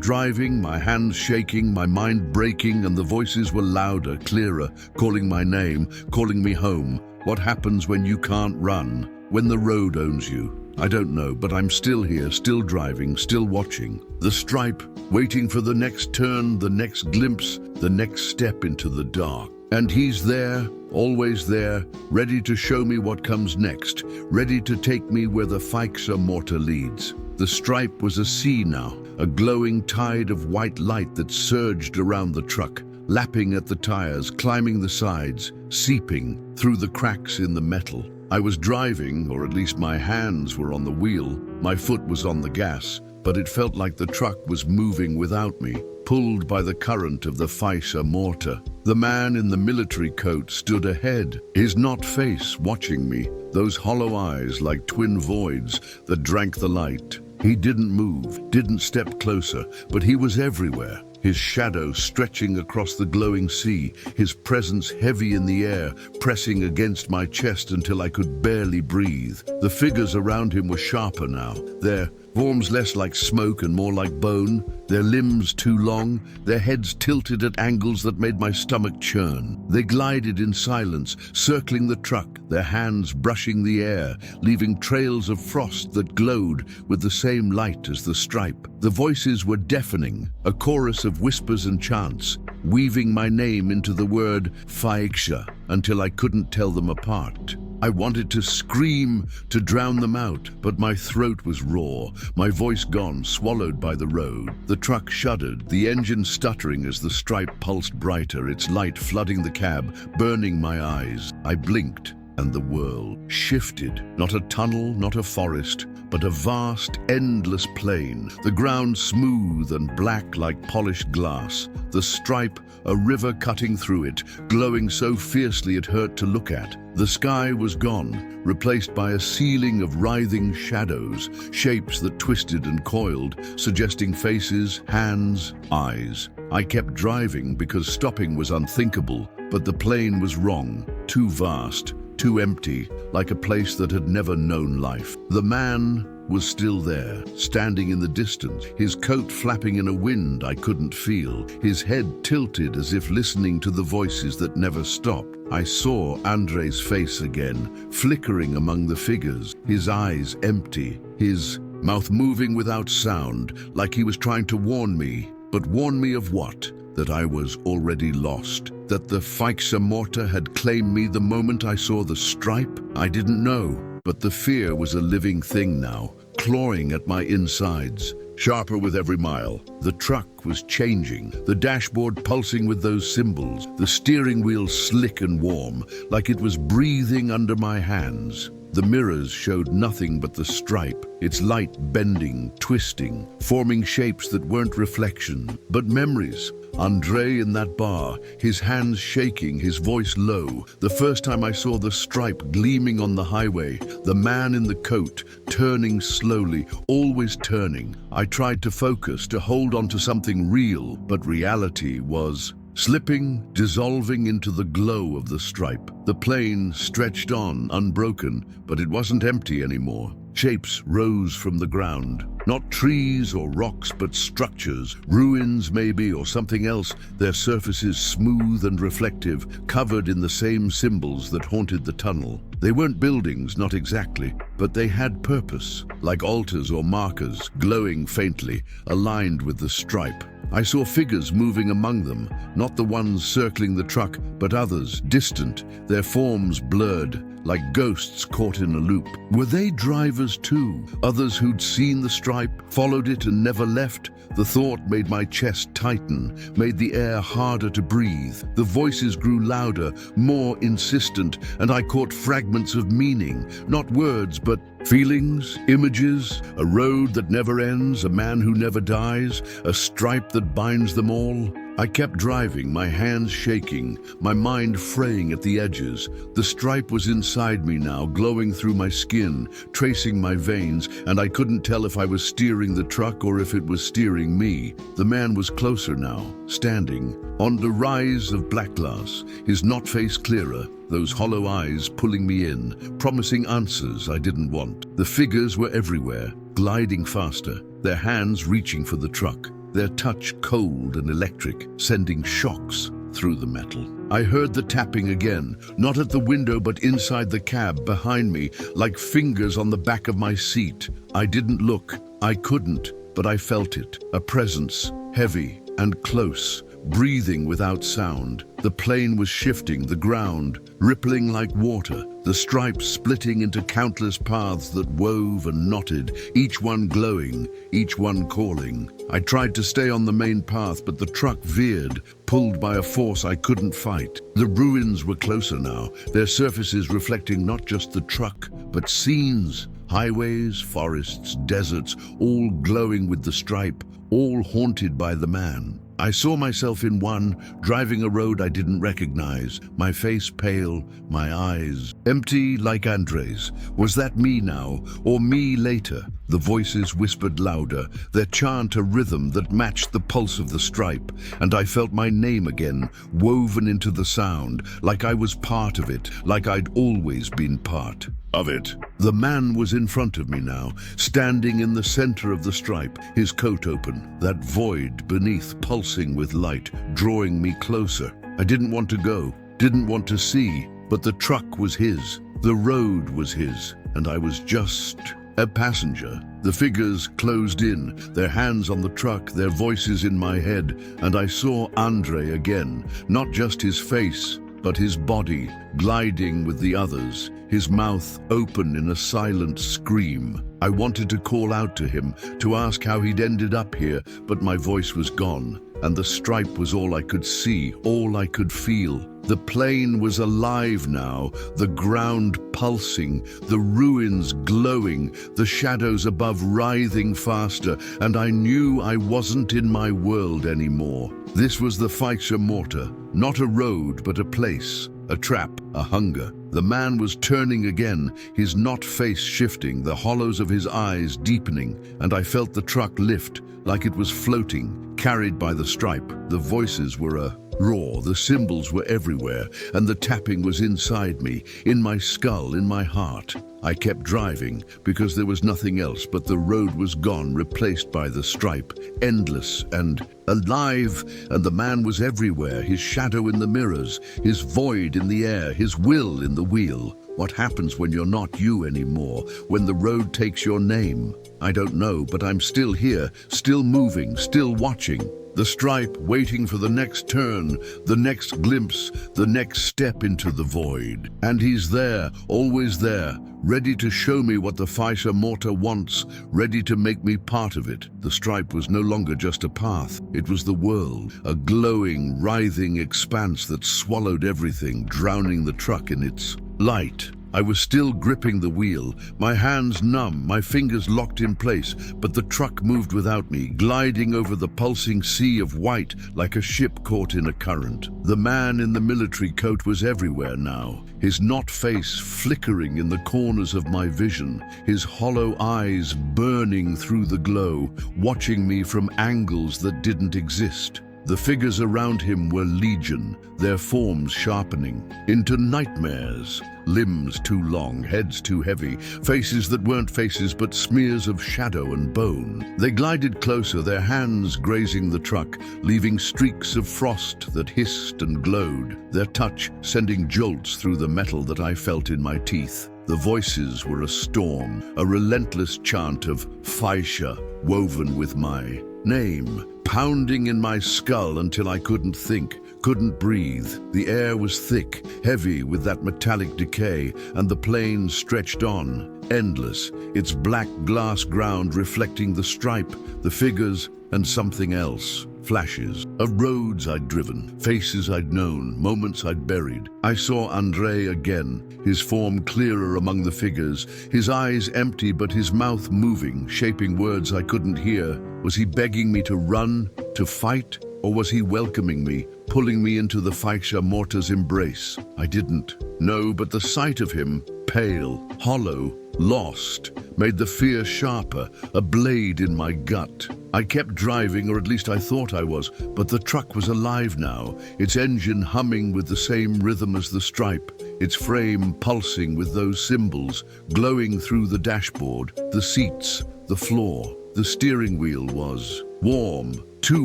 driving, my hands shaking, my mind breaking, and the voices were louder, clearer, calling my name, calling me home. What happens when you can't run? When the road owns you? I don't know, but I'm still here, still driving, still watching. The stripe, waiting for the next turn, the next glimpse, the next step into the dark. And he's there, always there, ready to show me what comes next, ready to take me where the Faixa Morta leads. The stripe was a sea now, a glowing tide of white light that surged around the truck, lapping at the tires, climbing the sides, seeping through the cracks in the metal. I was driving, or at least my hands were on the wheel, my foot was on the gas, but it felt like the truck was moving without me, pulled by the current of the Faixa Morta. The man in the military coat stood ahead, his knot face watching me, those hollow eyes like twin voids that drank the light. He didn't move, didn't step closer, but he was everywhere. His shadow stretching across the glowing sea, his presence heavy in the air, pressing against my chest until I could barely breathe. The figures around him were sharper now, their forms less like smoke and more like bone, their limbs too long, their heads tilted at angles that made my stomach churn. They glided in silence, circling the truck, their hands brushing the air, leaving trails of frost that glowed with the same light as the stripe. The voices were deafening, a chorus of whispers and chants, weaving my name into the word Faixa until I couldn't tell them apart. I wanted to scream, to drown them out, but my throat was raw, my voice gone, swallowed by the road. The truck shuddered, the engine stuttering as the stripe pulsed brighter, its light flooding the cab, burning my eyes. I blinked, and the world shifted. Not a tunnel, not a forest, but a vast, endless plain, the ground smooth and black like polished glass, the stripe a river cutting through it, glowing so fiercely it hurt to look at. The sky was gone, replaced by a ceiling of writhing shadows, shapes that twisted and coiled, suggesting faces, hands, eyes. I kept driving because stopping was unthinkable, but the plain was wrong, too vast, too empty, like a place that had never known life. The man was still there, standing in the distance, his coat flapping in a wind I couldn't feel, his head tilted as if listening to the voices that never stopped. I saw Andrei's face again, flickering among the figures, his eyes empty, his mouth moving without sound, like he was trying to warn me. But warn me of what? That I was already lost, that the Faixa Morta had claimed me the moment I saw the stripe? I didn't know, but the fear was a living thing now, clawing at my insides, sharper with every mile. The truck was changing, the dashboard pulsing with those symbols, the steering wheel slick and warm, like it was breathing under my hands. The mirrors showed nothing but the stripe, its light bending, twisting, forming shapes that weren't reflection, but memories. Andre in that bar, his hands shaking, his voice low. The first time I saw the stripe gleaming on the highway, the man in the coat, turning slowly, always turning. I tried to focus, to hold on to something real, but reality was slipping, dissolving into the glow of the stripe. The plane stretched on, unbroken, but it wasn't empty anymore. Shapes rose from the ground. Not trees or rocks, but structures, ruins maybe, or something else, their surfaces smooth and reflective, covered in the same symbols that haunted the tunnel. They weren't buildings, not exactly, but they had purpose, like altars or markers, glowing faintly, aligned with the stripe. I saw figures moving among them, not the ones circling the truck, but others, distant, their forms blurred, like ghosts caught in a loop. Were they drivers too? Others who'd seen the stripe, followed it and never left? The thought made my chest tighten, made the air harder to breathe. The voices grew louder, more insistent, and I caught fragments of meaning, not words, but feelings, images, a road that never ends, a man who never dies, a stripe that binds them all. I kept driving, my hands shaking, my mind fraying at the edges. The stripe was inside me now, glowing through my skin, tracing my veins, and I couldn't tell if I was steering the truck or if it was steering me. The man was closer now, standing, on the rise of black glass, his knot face clearer, those hollow eyes pulling me in, promising answers I didn't want. The figures were everywhere, gliding faster, their hands reaching for the truck, their touch cold and electric, sending shocks through the metal. I heard the tapping again, not at the window but inside the cab behind me, like fingers on the back of my seat. I didn't look, I couldn't, but I felt it, a presence, heavy and close, breathing without sound. The plane was shifting, the ground rippling like water, the stripes splitting into countless paths that wove and knotted, each one glowing, each one calling. I tried to stay on the main path, but the truck veered, pulled by a force I couldn't fight. The ruins were closer now, their surfaces reflecting not just the truck, but scenes, highways, forests, deserts, all glowing with the stripe, all haunted by the man. I saw myself in one, driving a road I didn't recognize, my face pale, my eyes empty like Andre's. Was that me now, or me later? The voices whispered louder, their chant a rhythm that matched the pulse of the stripe, and I felt my name again, woven into the sound, like I was part of it, like I'd always been part of it. The man was in front of me now, standing in the center of the stripe, his coat open, that void beneath pulsing with light, drawing me closer. I didn't want to go, didn't want to see, but the truck was his, the road was his, and I was just a passenger. The figures closed in, their hands on the truck, their voices in my head, and I saw Andre again, not just his face, but his body gliding with the others, his mouth open in a silent scream. I wanted to call out to him, to ask how he'd ended up here, but my voice was gone, and the stripe was all I could see, all I could feel. The plane was alive now, the ground pulsing, the ruins glowing, the shadows above writhing faster, and I knew I wasn't in my world anymore. This was the Faixa Morta, not a road but a place, a trap, a hunger. The man was turning again, his knot face shifting, the hollows of his eyes deepening, and I felt the truck lift like it was floating, carried by the stripe. The voices were a roar, the symbols were everywhere, and the tapping was inside me, in my skull, in my heart. I kept driving because there was nothing else, but the road was gone, replaced by the stripe, endless and alive, and the man was everywhere, his shadow in the mirrors, his void in the air, his will in the wheel. What happens when you're not you anymore, when the road takes your name? I don't know, but I'm still here, still moving, still watching. The stripe waiting for the next turn, the next glimpse, the next step into the void. And he's there, always there, ready to show me what the Faixa Morta wants, ready to make me part of it. The stripe was no longer just a path, it was the world, a glowing, writhing expanse that swallowed everything, drowning the truck in its light. I was still gripping the wheel, my hands numb, my fingers locked in place, but the truck moved without me, gliding over the pulsing sea of white like a ship caught in a current. The man in the military coat was everywhere now, his knot face flickering in the corners of my vision, his hollow eyes burning through the glow, watching me from angles that didn't exist. The figures around him were legion, their forms sharpening into nightmares. Limbs too long, heads too heavy, faces that weren't faces but smears of shadow and bone. They glided closer, their hands grazing the truck, leaving streaks of frost that hissed and glowed, their touch sending jolts through the metal that I felt in my teeth. The voices were a storm, a relentless chant of Faisha woven with my name, pounding in my skull until I couldn't think, couldn't breathe. The air was thick, heavy with that metallic decay, and the plane stretched on, endless, its black glass ground reflecting the stripe, the figures, and something else. Flashes of roads I'd driven, faces I'd known, moments I'd buried. I saw Andre again, his form clearer among the figures, his eyes empty but his mouth moving, shaping words I couldn't hear. Was he begging me to run, to fight, or was he welcoming me, pulling me into the Faisha Morta's embrace? I didn't know, but the sight of him, pale, hollow, lost, made the fear sharper, a blade in my gut. I kept driving, or at least I thought I was, but the truck was alive now, its engine humming with the same rhythm as the stripe, its frame pulsing with those symbols, glowing through the dashboard, the seats, the floor. The steering wheel was warm, too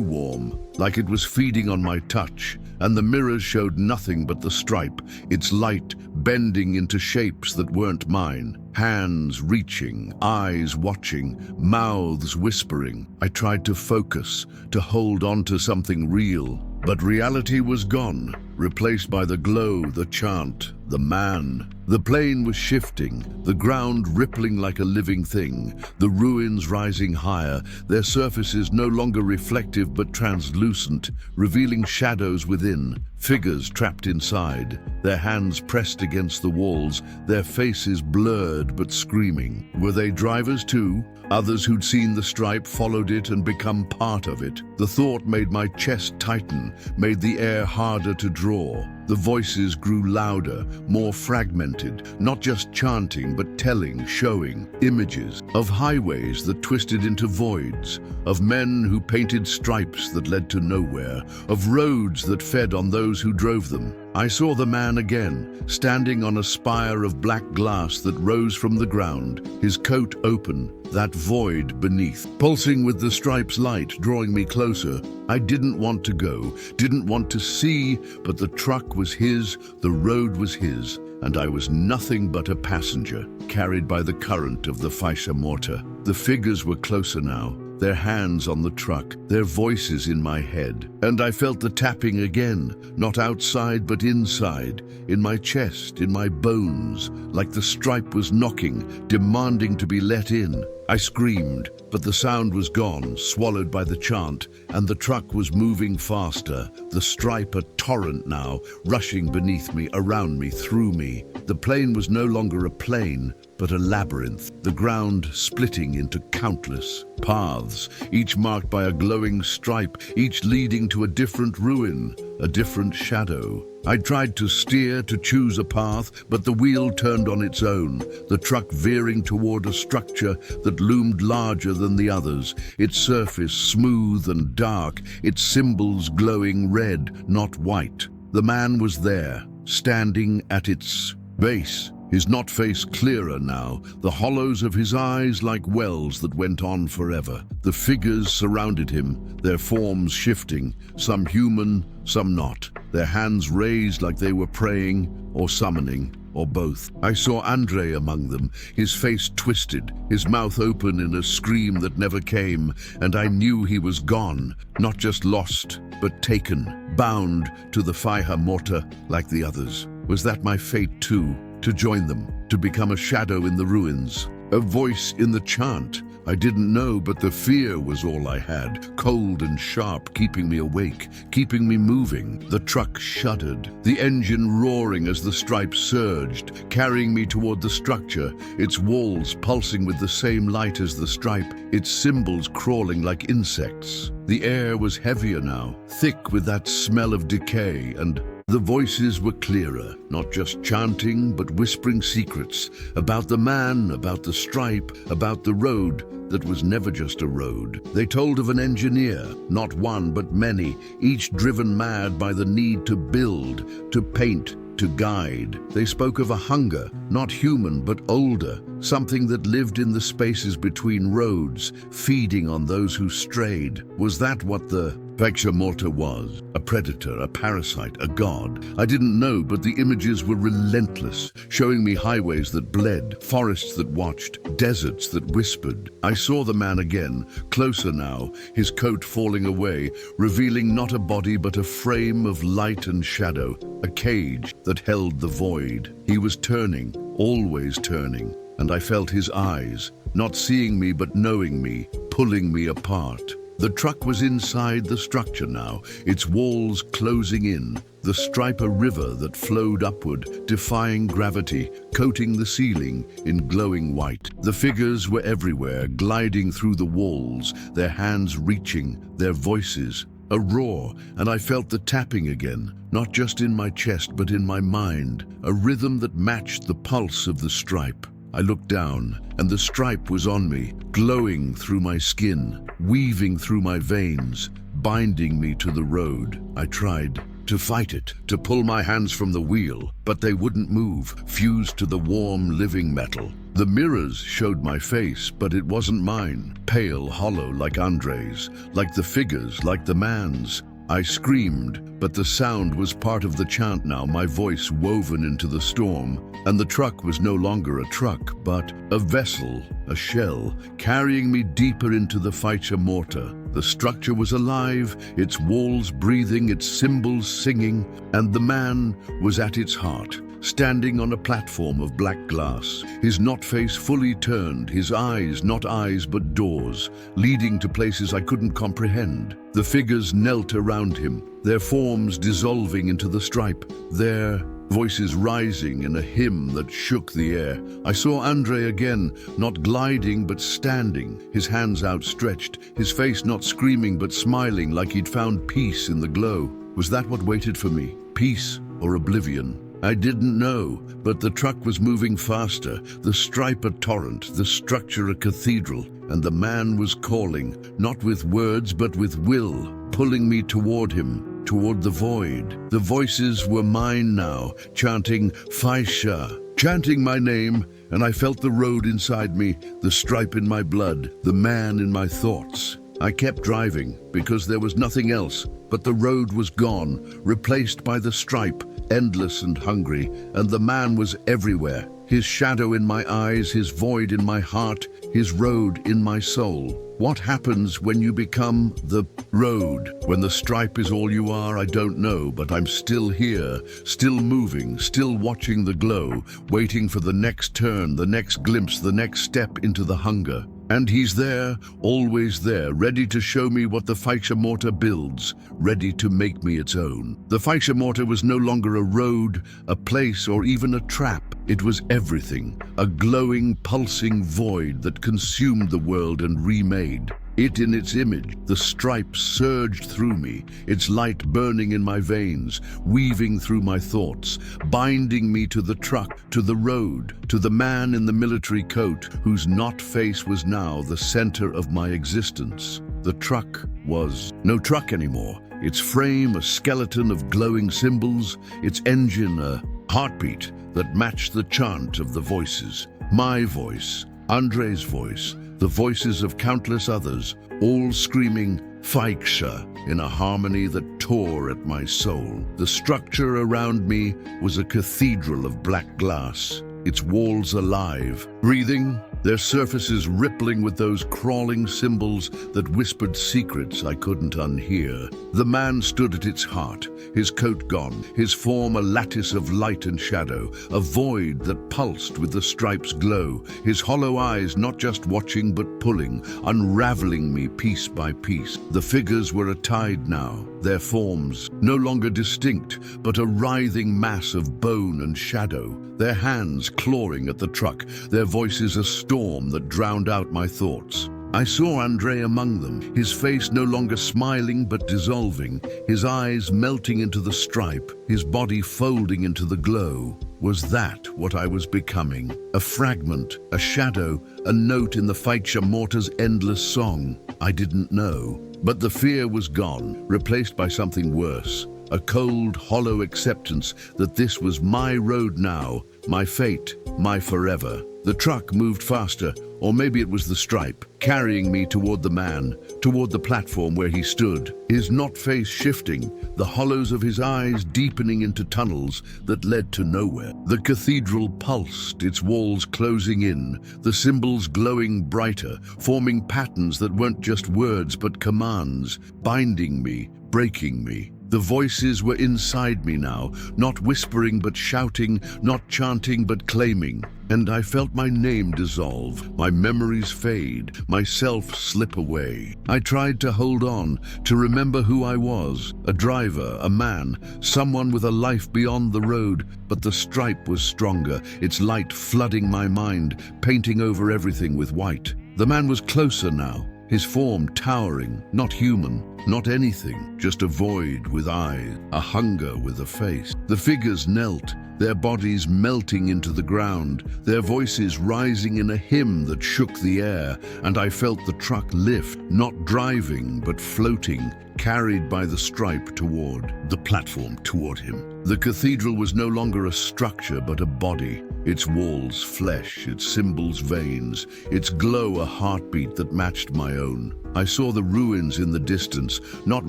warm, like it was feeding on my touch, and the mirrors showed nothing but the stripe, its light bending into shapes that weren't mine. Hands reaching, eyes watching, mouths whispering. I tried to focus, to hold on to something real, but reality was gone, replaced by the glow, the chant, the man. The plane was shifting, the ground rippling like a living thing, the ruins rising higher, their surfaces no longer reflective but translucent, revealing shadows within, figures trapped inside, their hands pressed against the walls, their faces blurred but screaming. Were they drivers too? Others who'd seen the stripe followed it and become part of it. The thought made my chest tighten, made the air harder to draw. The voices grew louder, more fragmented, not just chanting but telling, showing images of highways that twisted into voids, of men who painted stripes that led to nowhere, of roads that fed on those who drove them. I saw the man again, standing on a spire of black glass that rose from the ground, his coat open, that void beneath, pulsing with the stripe's light, drawing me closer. I didn't want to go, didn't want to see, but the truck was his, the road was his, and I was nothing but a passenger, carried by the current of the Faisha Morta. The figures were closer now, their hands on the truck, their voices in my head. And I felt the tapping again, not outside but inside, in my chest, in my bones, like the stripe was knocking, demanding to be let in. I screamed, but the sound was gone, swallowed by the chant, and the truck was moving faster, the stripe a torrent now, rushing beneath me, around me, through me. The plane was no longer a plane, but a labyrinth, the ground splitting into countless paths, each marked by a glowing stripe, each leading to a different ruin, a different shadow. I tried to steer, to choose a path, but the wheel turned on its own, the truck veering toward a structure that loomed larger than the others, its surface smooth and dark, its symbols glowing red, not white. The man was there, standing at its base, his knot face clearer now, the hollows of his eyes like wells that went on forever. The figures surrounded him, their forms shifting, some human, some not, their hands raised like they were praying or summoning, or both. I saw Andre among them, his face twisted, his mouth open in a scream that never came, and I knew he was gone, not just lost, but taken, bound to the Faisha Morta like the others. Was that my fate too? To join them, to become a shadow in the ruins, a voice in the chant, I didn't know, but the fear was all I had, cold and sharp, keeping me awake, keeping me moving. The truck shuddered, the engine roaring as the stripe surged, carrying me toward the structure, its walls pulsing with the same light as the stripe, its symbols crawling like insects. The air was heavier now, thick with that smell of decay, and the voices were clearer, not just chanting, but whispering secrets about the man, about the stripe, about the road that was never just a road. They told of an engineer, not one but many, each driven mad by the need to build, to paint, to guide. They spoke of a hunger, not human but older, something that lived in the spaces between roads, feeding on those who strayed. Was that what the Phaksa Morta was? A predator, a parasite, a god? I didn't know, but the images were relentless, showing me highways that bled, forests that watched, deserts that whispered. I saw the man again, closer now, his coat falling away, revealing not a body but a frame of light and shadow, a cage that held the void. He was turning, always turning, and I felt his eyes, not seeing me but knowing me, pulling me apart. The truck was inside the structure now, its walls closing in, the stripe a river that flowed upward, defying gravity, coating the ceiling in glowing white. The figures were everywhere, gliding through the walls, their hands reaching, their voices. A roar, and I felt the tapping again, not just in my chest but in my mind, a rhythm that matched the pulse of the stripe. I looked down, and the stripe was on me, glowing through my skin, weaving through my veins, binding me to the road. I tried to fight it, to pull my hands from the wheel, but they wouldn't move, fused to the warm, living metal. The mirrors showed my face, but it wasn't mine, pale, hollow like Andre's, like the figures, like the man's. I screamed, but the sound was part of the chant now, my voice woven into the storm. And the truck was no longer a truck, but a vessel, a shell, carrying me deeper into the Phaksa Morta. The structure was alive, its walls breathing, its symbols singing, and the man was at its heart, standing on a platform of black glass, his knot face fully turned, his eyes not eyes but doors, leading to places I couldn't comprehend. The figures knelt around him, their forms dissolving into the stripe, their voices rising in a hymn that shook the air. I saw Andre again, not gliding but standing, his hands outstretched, his face not screaming but smiling like he'd found peace in the glow. Was that what waited for me? Peace or oblivion? I didn't know, but the truck was moving faster, the stripe a torrent, the structure a cathedral, and the man was calling, not with words but with will, pulling me toward him, toward the void. The voices were mine now, chanting Phaksa, chanting my name, and I felt the road inside me, the stripe in my blood, the man in my thoughts. I kept driving because there was nothing else, but the road was gone, replaced by the stripe, endless and hungry, and the man was everywhere. His shadow in my eyes, his void in my heart, his road in my soul. What happens when you become the road? When the stripe is all you are, I don't know, but I'm still here, still moving, still watching the glow, waiting for the next turn, the next glimpse, the next step into the hunger. And he's there, always there, ready to show me what the Phaksa Morta builds, ready to make me its own. The Phaksa Morta was no longer a road, a place, or even a trap. It was everything, a glowing, pulsing void that consumed the world and remade. It in its image, the stripe surged through me, its light burning in my veins, weaving through my thoughts, binding me to the truck, to the road, to the man in the military coat, whose knot face was now the center of my existence. The truck was no truck anymore, its frame a skeleton of glowing symbols, its engine a heartbeat that matched the chant of the voices. My voice, Andre's voice, the voices of countless others, all screaming Phaksa in a harmony that tore at my soul. The structure around me was a cathedral of black glass, its walls alive, breathing, their surfaces rippling with those crawling symbols that whispered secrets I couldn't unhear. The man stood at its heart, his coat gone, his form a lattice of light and shadow, a void that pulsed with the stripe's glow, his hollow eyes not just watching but pulling, unraveling me piece by piece. The figures were a tide now, their forms no longer distinct, but a writhing mass of bone and shadow, their hands clawing at the truck, their voices a storm that drowned out my thoughts. I saw Andre among them, his face no longer smiling but dissolving, his eyes melting into the stripe, his body folding into the glow. Was that what I was becoming? A fragment, a shadow, a note in the Faicha Morta's endless song? I didn't know. But the fear was gone, replaced by something worse. A cold, hollow acceptance that this was my road now, my fate, my forever. The truck moved faster, or maybe it was the stripe, carrying me toward the man, toward the platform where he stood, his knot face shifting, the hollows of his eyes deepening into tunnels that led to nowhere. The cathedral pulsed, its walls closing in, the symbols glowing brighter, forming patterns that weren't just words but commands, binding me, breaking me. The voices were inside me now, not whispering but shouting, not chanting but claiming. And I felt my name dissolve, my memories fade, myself slip away. I tried to hold on, to remember who I was, a driver, a man, someone with a life beyond the road, but the stripe was stronger, its light flooding my mind, painting over everything with white. The man was closer now, his form towering, not human, not anything, just a void with eyes, a hunger with a face. The figures knelt, their bodies melting into the ground, their voices rising in a hymn that shook the air, and I felt the truck lift, not driving but floating, carried by the stripe toward the platform, toward him. The cathedral was no longer a structure but a body, its walls flesh, its symbols veins, its glow a heartbeat that matched my own. I saw the ruins in the distance, not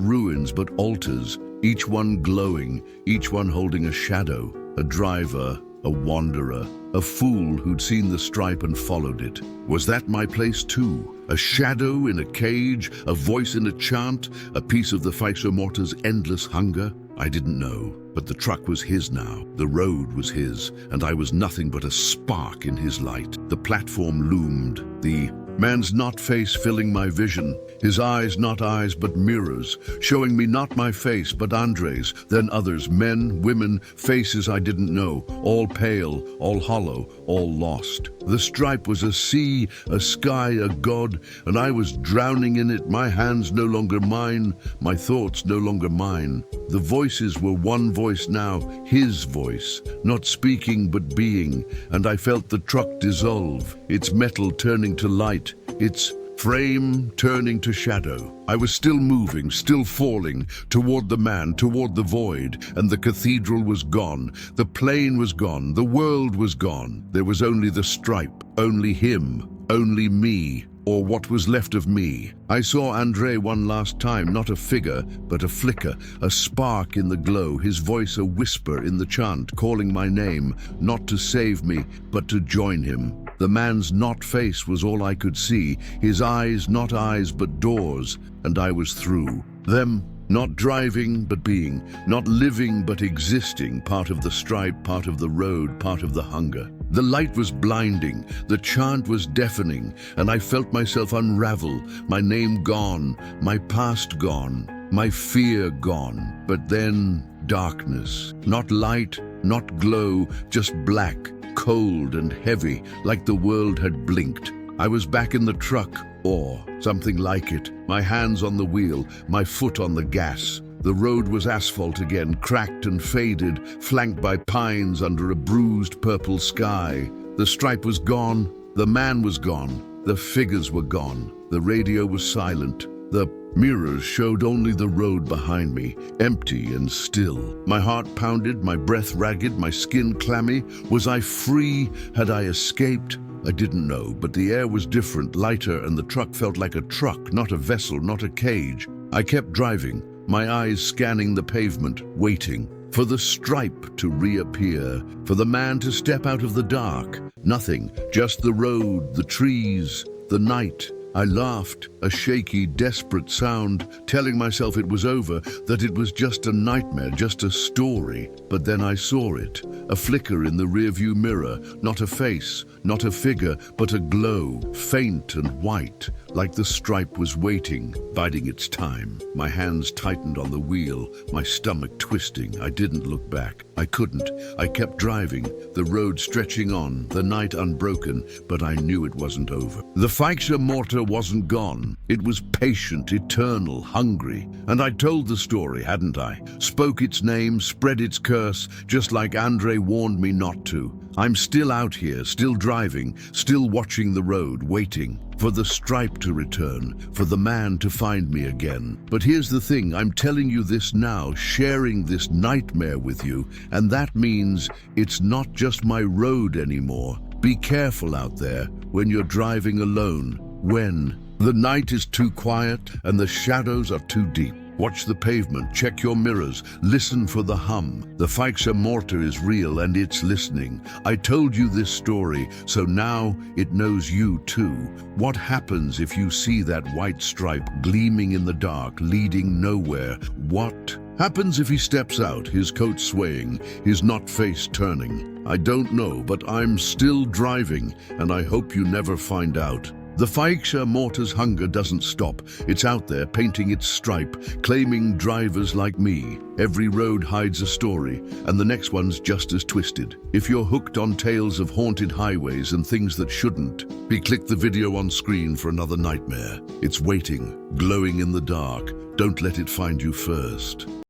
ruins but altars, each one glowing, each one holding a shadow, a driver, a wanderer, a fool who'd seen the stripe and followed it. Was that my place too? A shadow in a cage, a voice in a chant, a piece of the Faicha Morta's endless hunger? I didn't know, but the truck was his now, the road was his, and I was nothing but a spark in his light. The platform loomed, the man's not face filling my vision, his eyes not eyes but mirrors, showing me not my face but Andre's, then others, men, women, faces I didn't know, all pale, all hollow, all lost. The stripe was a sea, a sky, a god, and I was drowning in it, my hands no longer mine, my thoughts no longer mine. The voices were one voice now, his voice, not speaking but being, and I felt the truck dissolve, its metal turning to light, its frame turning to shadow. I was still moving, still falling, toward the man, toward the void, and the cathedral was gone, the plane was gone, the world was gone. There was only the stripe, only him, only me, or what was left of me. I saw Andre one last time, not a figure, but a flicker, a spark in the glow, his voice a whisper in the chant, calling my name, not to save me, but to join him. The man's not face was all I could see, his eyes not eyes but doors, and I was through. Them, not driving but being, not living but existing, part of the stripe, part of the road, part of the hunger. The light was blinding, the chant was deafening, and I felt myself unravel, my name gone, my past gone, my fear gone. But then darkness, not light, not glow, just black, cold and heavy, like the world had blinked. I was back in the truck, or something like it, my hands on the wheel, my foot on the gas. The road was asphalt again, cracked and faded, flanked by pines under a bruised purple sky. The stripe was gone, the man was gone, the figures were gone, the radio was silent. The mirrors showed only the road behind me, empty and still. My heart pounded, my breath ragged, my skin clammy. Was I free? Had I escaped? I didn't know, but the air was different, lighter, and the truck felt like a truck, not a vessel, not a cage. I kept driving, my eyes scanning the pavement, waiting for the stripe to reappear, for the man to step out of the dark. Nothing, just the road, the trees, the night. I laughed, a shaky, desperate sound, telling myself it was over, that it was just a nightmare, just a story. But then I saw it, a flicker in the rearview mirror, not a face, not a figure, but a glow, faint and white, like the stripe was waiting, biding its time. My hands tightened on the wheel, my stomach twisting. I didn't look back. I couldn't. I kept driving, the road stretching on, the night unbroken, but I knew it wasn't over. The Feiksche Mortar wasn't gone. It was patient, eternal, hungry. And I told the story, hadn't I? Spoke its name, spread its curse, just like Andre warned me not to. I'm still out here, still driving, still watching the road, waiting for the stripe to return, for the man to find me again. But here's the thing, I'm telling you this now, sharing this nightmare with you, and that means it's not just my road anymore. Be careful out there when you're driving alone, when the night is too quiet and the shadows are too deep. Watch the pavement, check your mirrors, listen for the hum. The Feiksche Mortar is real and it's listening. I told you this story, so now it knows you too. What happens if you see that white stripe gleaming in the dark, leading nowhere? What happens if he steps out, his coat swaying, his not face turning? I don't know, but I'm still driving, and I hope you never find out. The Feiksche Mortar's hunger doesn't stop. It's out there, painting its stripe, claiming drivers like me. Every road hides a story, and the next one's just as twisted. If you're hooked on tales of haunted highways and things that shouldn't, click the video on screen for another nightmare. It's waiting, glowing in the dark. Don't let it find you first.